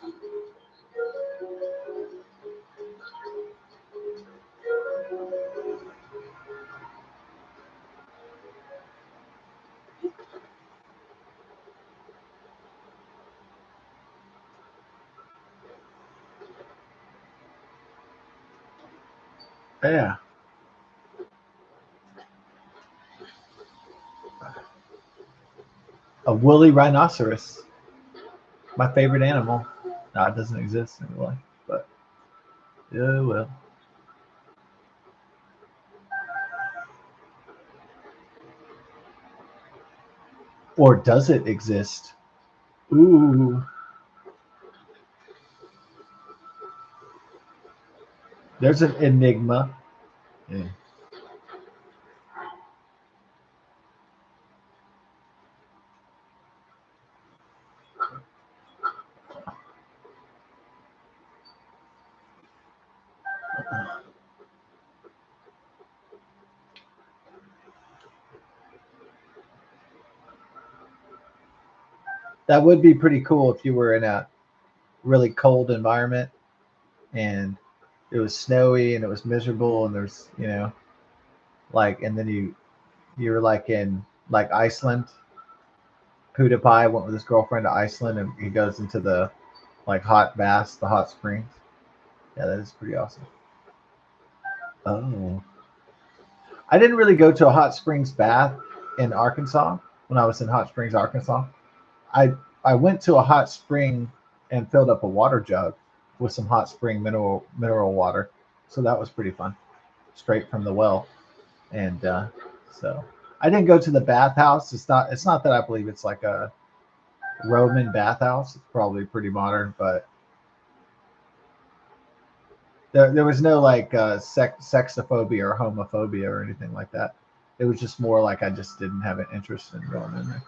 Yeah. A woolly rhinoceros. My favorite animal. No, it doesn't exist anyway. But yeah, well. Or does it exist? Ooh. There's an enigma. Yeah. That would be pretty cool if you were in a really cold environment and it was snowy and it was miserable and there's like and then you were like in like Iceland. PewDiePie went with his girlfriend to Iceland and he goes into the like hot baths, the hot springs. Yeah, that is pretty awesome. Oh, I didn't really go to a hot springs bath in Arkansas when I was in Hot Springs, Arkansas. I I went to a hot spring and filled up a water jug with some hot spring mineral water, so that was pretty fun, straight from the well. And so I didn't go to the bathhouse. It's not that I believe it's like a Roman bathhouse. It's probably pretty modern, but there was no like sexophobia or homophobia or anything like that. It was just more like I just didn't have an interest in going in there.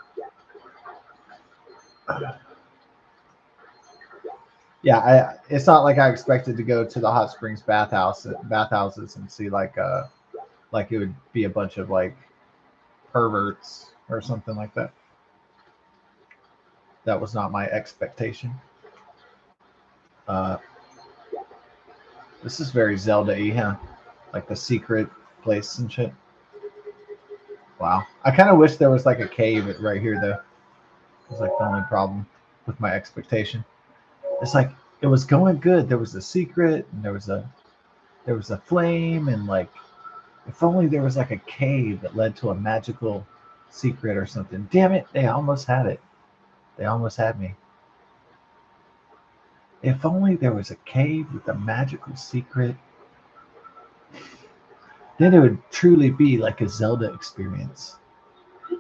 Yeah, it's not like I expected to go to the hot springs bathhouses and see like it would be a bunch of like perverts or something like that. That was not my expectation. Uh, this is very Zelda-y, huh? Like the secret place and shit. Wow. I kind of wish there was like a cave right here though. was like the only problem with my expectation. It's like it was going good. There was a secret, and there was a flame, and like if only there was like a cave that led to a magical secret or something. Damn it, they almost had it. They almost had me. If only there was a cave with a magical secret, then it would truly be like a Zelda experience.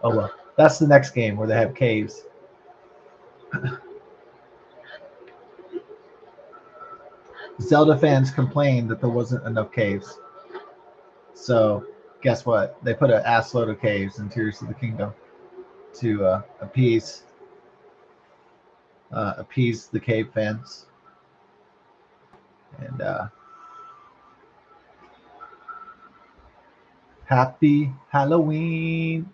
Oh well, that's the next game where they have caves. Zelda fans complained that there wasn't enough caves. So guess what? They put an ass load of caves in Tears of the Kingdom to appease the cave fans. And happy Halloween.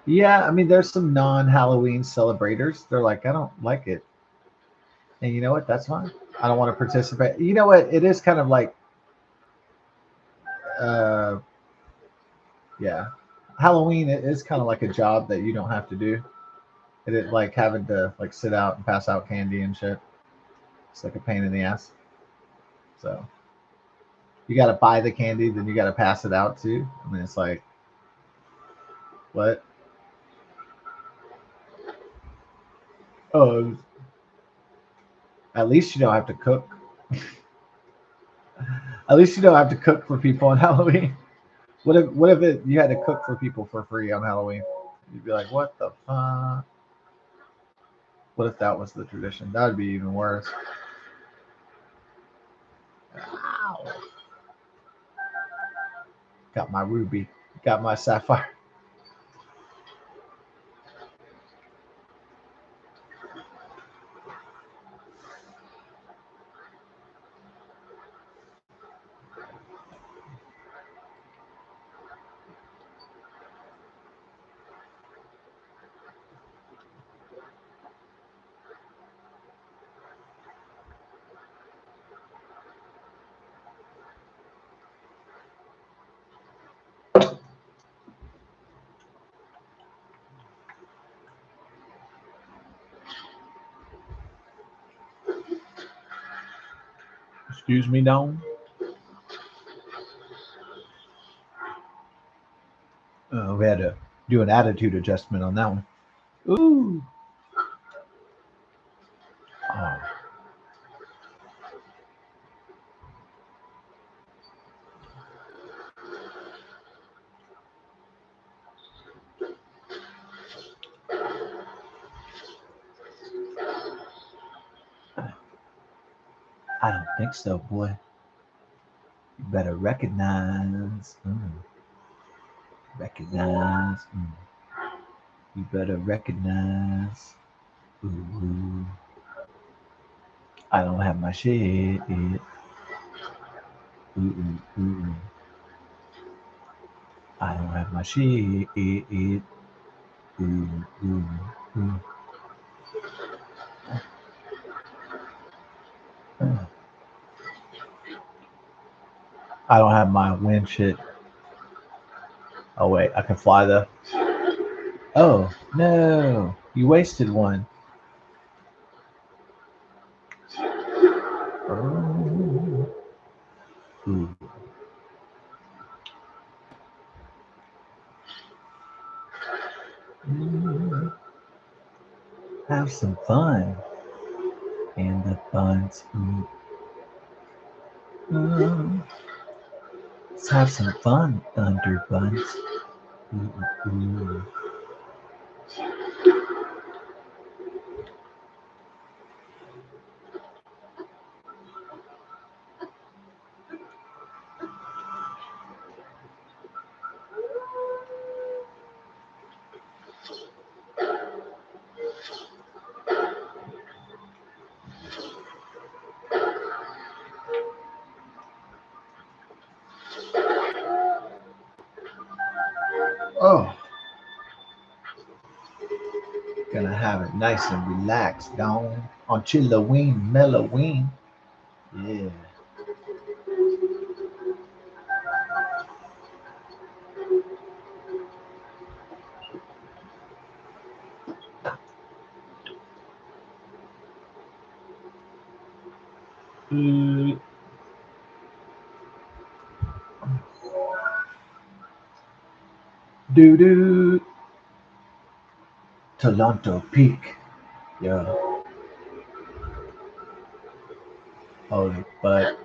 Yeah, I mean, there's some non-Halloween celebrators. They're like, I don't like it, and you know what? That's fine. I don't want to participate. You know what? It is kind of like, uh, yeah, Halloween. It is kind of like a job that you don't have to do. It is like having to like sit out and pass out candy and shit. It's like a pain in the ass. So you got to buy the candy, then you got to pass it out too. I mean, it's like, what? Oh, at least you don't have to cook. At least you don't have to cook for people on Halloween. What if you had to cook for people for free on Halloween? You'd be like, what the fuck? What if that was the tradition? That would be even worse. Ow. Got my ruby. Got my sapphire. Excuse me, Dome. We had to do an attitude adjustment on that one. Ooh. Oh, I don't think so, boy. You better recognize. Recognize. You better recognize. Ooh. I don't have my shit. Ooh. I don't have my shit. Ooh. I don't have my wind shit. Oh wait, I can fly though. Oh no, you wasted one. Oh. Ooh. Ooh. Have some fun in the buns. Let's have some fun under buns. Ooh. Oh, gonna have it nice and relaxed, down on Chilloween, Melloween. Yeah. Do do. Toronto Peak. Yeah. Holy butt.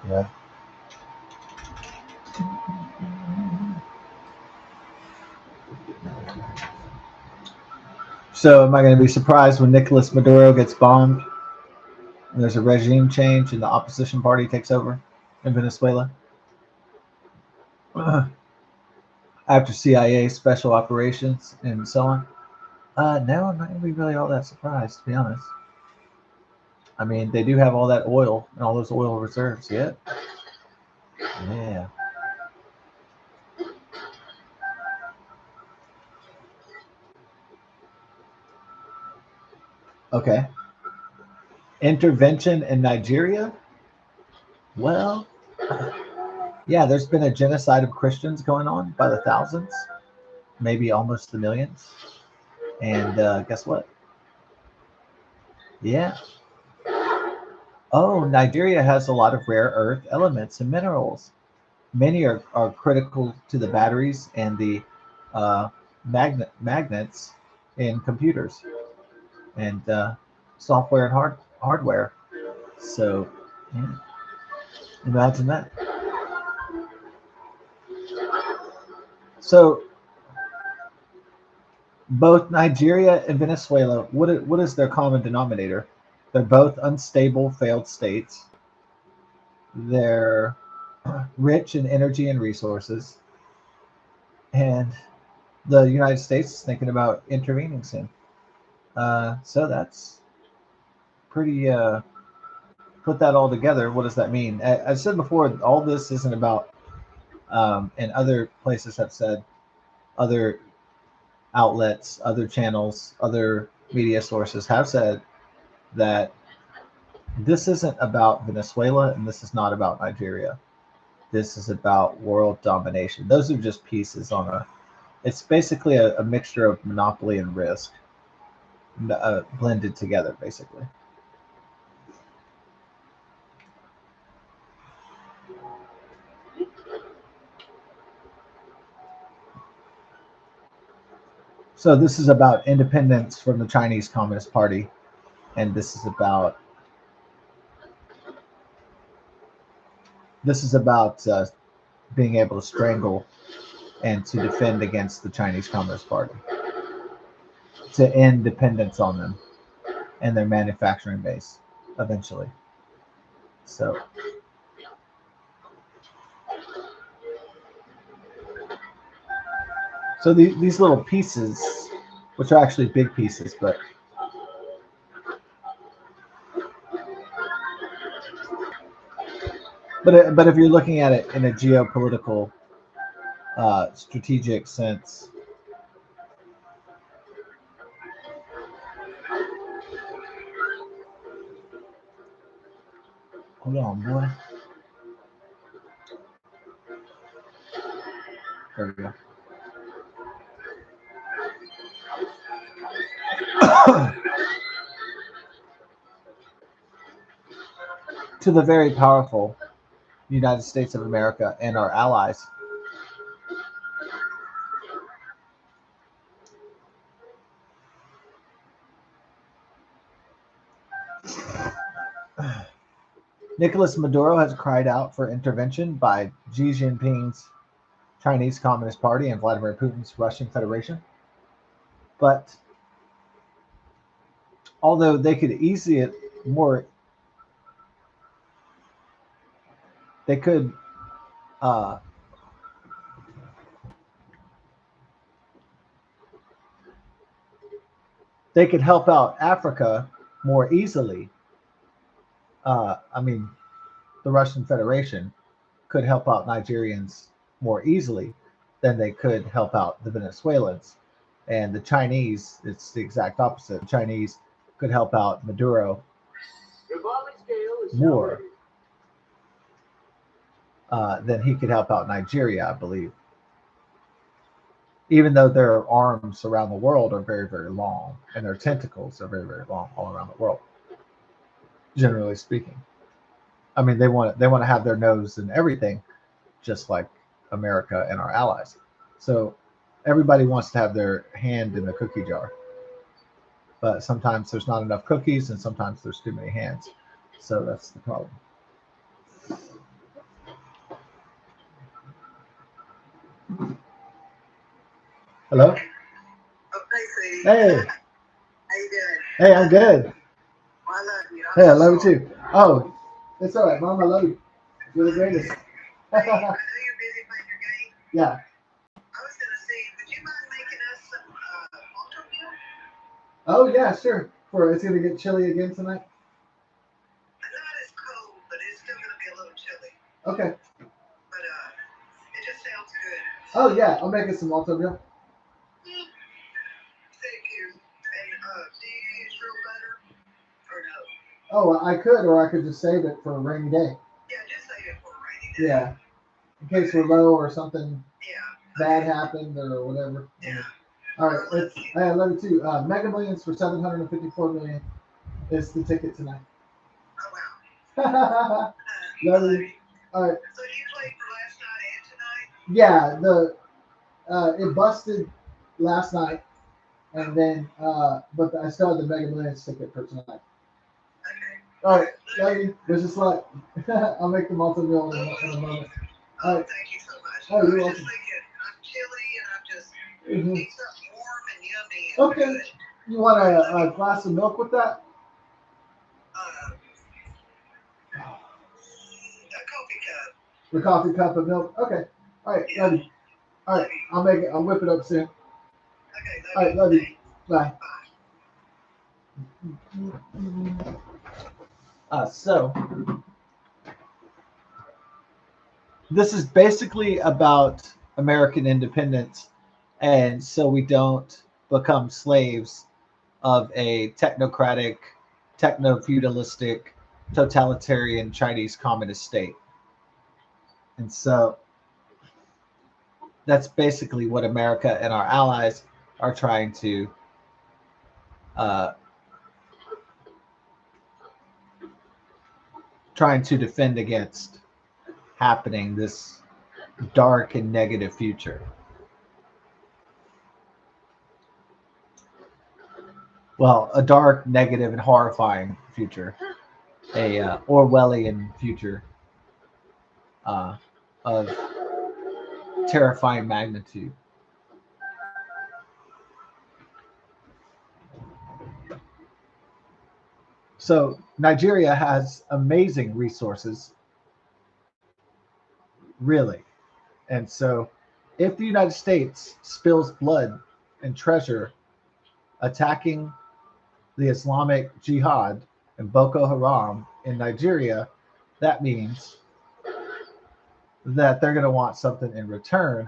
Yeah. So, am I going to be surprised when Nicolas Maduro gets bombed and there's a regime change and the opposition party takes over in Venezuela? After CIA special operations and so on? No, I'm not going to be really all that surprised, to be honest. I mean, they do have all that oil and all those oil reserves, yeah. Yeah. Okay. Intervention in Nigeria? Well, yeah, there's been a genocide of Christians going on by the thousands, maybe almost the millions. And guess what? Yeah. Oh, Nigeria has a lot of rare earth elements and minerals. Many are critical to the batteries and the magnets in computers and software and hardware. So, yeah, imagine that. So, both Nigeria and Venezuela, what is their common denominator? They're both unstable, failed states. They're rich in energy and resources, and the United States is thinking about intervening soon. So that's pretty. Put that all together. What does that mean? I said before, all this isn't about, and other places have said, other outlets, other channels, other media sources have said that this isn't about Venezuela and this is not about Nigeria. This is about world domination. Those are just pieces on a. It's basically a mixture of monopoly and risk, blended together, basically. So this is about independence from the Chinese Communist Party, and this is about being able to strangle and to defend against the Chinese Communist Party, to end dependence on them and their manufacturing base eventually. So, these little pieces, which are actually big pieces, but if you're looking at it in a geopolitical, strategic sense, hold on, boy. There we go. To the very powerful United States of America and our allies. Nicolas Maduro has cried out for intervention by Xi Jinping's Chinese Communist Party and Vladimir Putin's Russian Federation. But although they could easily more they could uh, they could help out Africa more easily. I mean, the Russian Federation could help out Nigerians more easily than they could help out the Venezuelans. And the Chinese, it's the exact opposite. The Chinese could help out Maduro more than he could help out Nigeria, I believe. Even though their arms around the world are very, very long, and their tentacles are very, very long all around the world, generally speaking. I mean, they want to have their nose in everything, just like America and our allies. So everybody wants to have their hand in the cookie jar, but sometimes there's not enough cookies, and sometimes there's too many hands. So that's the problem. Hello. Oh, hey, Hey. how you doing? Hey, I'm good. Well, I love you. Hey, I love you too. Oh, it's all right, Mom. I love you. You're the greatest. I know you're busy playing your game. Yeah. I was gonna say, would you mind making us some oatmeal? Oh yeah, sure. It's gonna get chilly again tonight. Not as cold, but it's still gonna be a little chilly. Okay. But it just sounds good. Oh yeah, I'll make it some oatmeal. Thank you. And do you use real butter or no? Oh, I could, or I could just save it for a rainy day. Yeah, just save it for a rainy day. Yeah. In case we're low or something Yeah. bad happened or whatever. Yeah. All right. I love you too. Mega Millions for 754 million is the ticket tonight. Oh wow. Love you. All right. So you played for last night and tonight? Yeah. It busted last night, and then but I still have the Mega Millions ticket for tonight. Okay. All right. Love you. Wish us luck. I'll make the multi-meal in a moment. Oh, thank you so much. Oh, you're I was welcome. just thinking, I'm chilly and I'm just Mhm. need something warm and yummy and Okay. good. You want a glass of milk with that? A coffee cup. The coffee cup of milk? Okay. All right. Yeah. Love you. All right. I'll make it. I'll whip it up soon. Okay. All right. Love you. Bye. So this is basically about American independence, and so we don't become slaves of a technocratic, techno-feudalistic, totalitarian Chinese communist state. And so that's basically what America and our allies are uh, trying to defend against happening, this dark and negative future. Well, a dark, negative, and horrifying future, a Orwellian future of terrifying magnitude. So Nigeria has amazing resources, really. And so if the United States spills blood and treasure attacking the Islamic Jihad and Boko Haram in Nigeria, that means that they're going to want something in return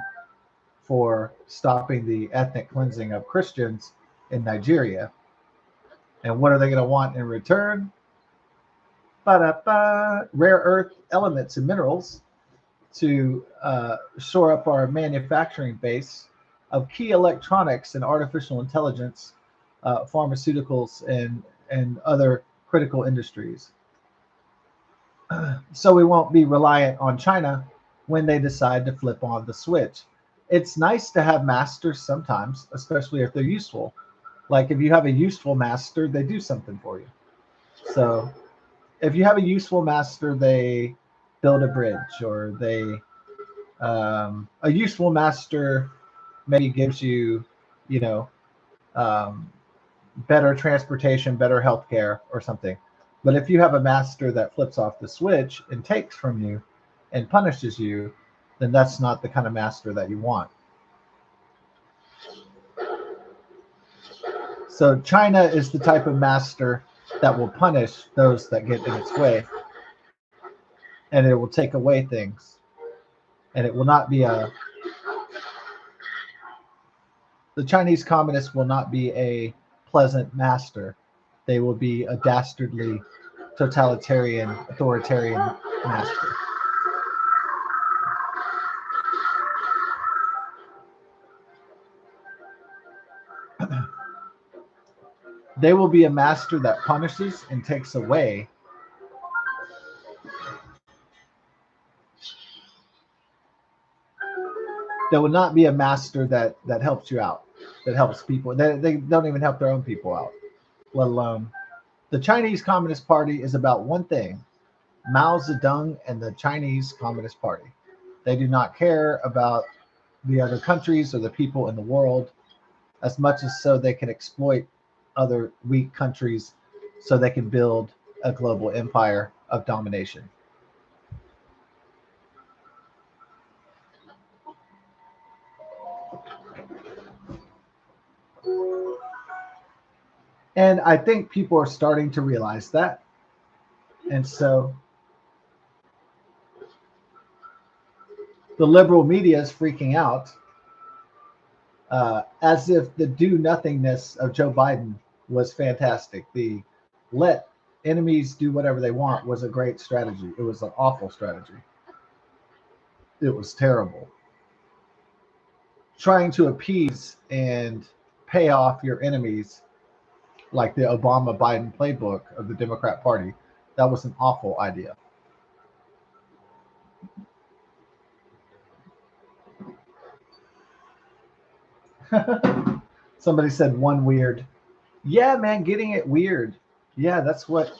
for stopping the ethnic cleansing of Christians in Nigeria. And what are they going to want in return? Ba-da-ba, rare earth elements and minerals to shore up our manufacturing base of key electronics and artificial intelligence, pharmaceuticals, and other critical industries. So we won't be reliant on China when they decide to flip on the switch. It's nice to have masters sometimes, especially if they're useful. Like if you have a useful master, they do something for you. So if you have a useful master, they build a bridge, or a useful master maybe gives you, you know, um, better transportation, better healthcare, or something. But if you have a master that flips off the switch and takes from you, and punishes you, then that's not the kind of master that you want. So China is the type of master that will punish those that get in its way, and it will take away things, and it will not be a. The Chinese communists will not be a pleasant master. They will be a dastardly, totalitarian, authoritarian master. They will be a master that punishes and takes away. There will not be a master that helps you out, that helps people. They don't even help their own people out, let alone. The Chinese Communist Party is about one thing: Mao Zedong and the Chinese Communist Party. They do not care about the other countries or the people in the world as much as so they can exploit other weak countries so they can build a global empire of domination. And I think people are starting to realize that. And so the liberal media is freaking out as if the do nothingness of Joe Biden was fantastic. The let enemies do whatever they want was a great strategy. It was an awful strategy. It was terrible. Trying to appease and pay off your enemies like the Obama Biden playbook of the Democrat Party, that was an awful idea. Somebody said one weird. Yeah, man, getting it weird. Yeah, that's what,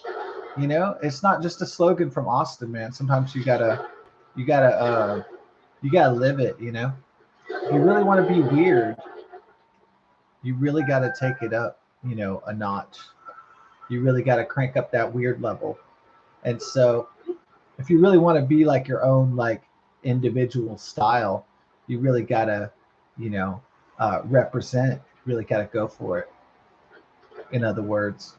it's not just a slogan from Austin, man. Sometimes you gotta you gotta live it, If you really want to be weird, you really gotta take it up, a notch. You really gotta crank up that weird level. And so if you really want to be like your own like individual style, you really gotta, represent, really gotta go for it. In other words.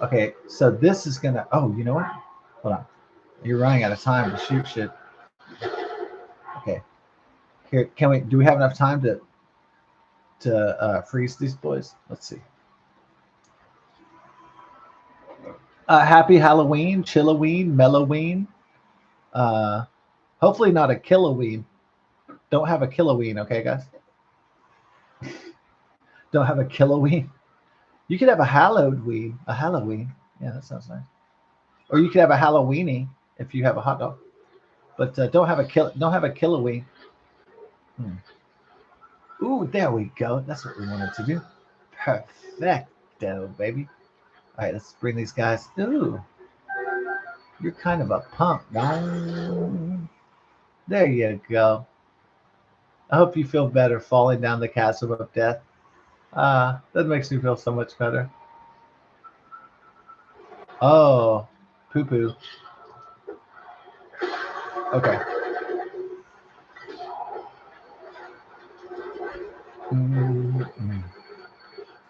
Okay, so this is gonna. Oh, you know what? Hold on. You're running out of time to shoot shit. Okay. Here, can we? Do we have enough time to freeze these boys? Let's see. Happy Halloween, Chilloween, Melloween. Hopefully not a Killoween. Don't have a Killoween, okay, guys? Don't have a Killoween. You could have a Halloween. A Halloween. Yeah, that sounds nice. Or you could have a Halloweeny if you have a hot dog. But don't have a Killoween. Ooh, there we go. That's what we wanted to do. Perfecto, baby. All right, let's bring these guys. Ooh, you're kind of a punk. There you go. I hope you feel better falling down the chasm of death. That makes me feel so much better. Oh, poo-poo. Okay. Mm-hmm.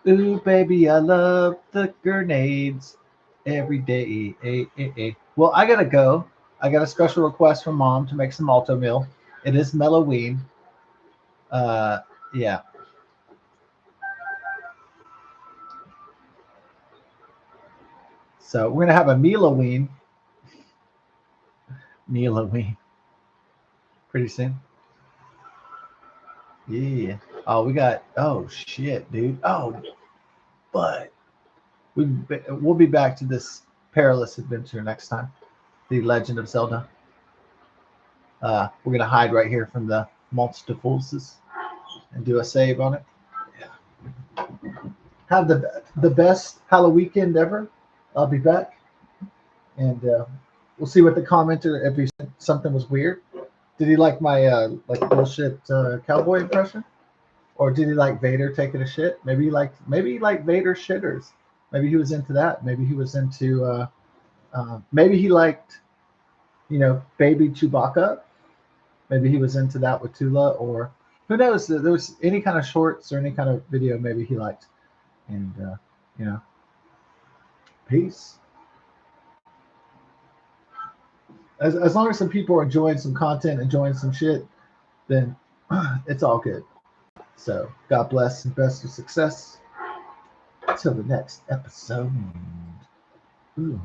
Ooh, baby, I love the grenades every day. Well, I gotta go. I got a special request from Mom to make some malto meal. It is Melloween. Yeah. So we're gonna have a Mealoween. Mealoween. Pretty soon. Yeah. Oh, we got. Oh shit, dude. Oh, but we'll be back to this perilous adventure next time. The Legend of Zelda. We're gonna hide right here from the multiples and do a save on it. Yeah. Have the best Halloween weekend ever. I'll be back, and we'll see what the commenter if he said something was weird. Did he like my like bullshit cowboy impression, or did he like Vader taking a shit? Maybe he liked Vader shitters. Maybe he was into that. Maybe he was into maybe he liked you know, baby Chewbacca. Maybe he was into that with Tula, or who knows? There was any kind of shorts or any kind of video maybe he liked. And, you know, peace. As long as some people are enjoying some content, enjoying some shit, then it's all good. So God bless and best of success. Till the next episode. Ooh.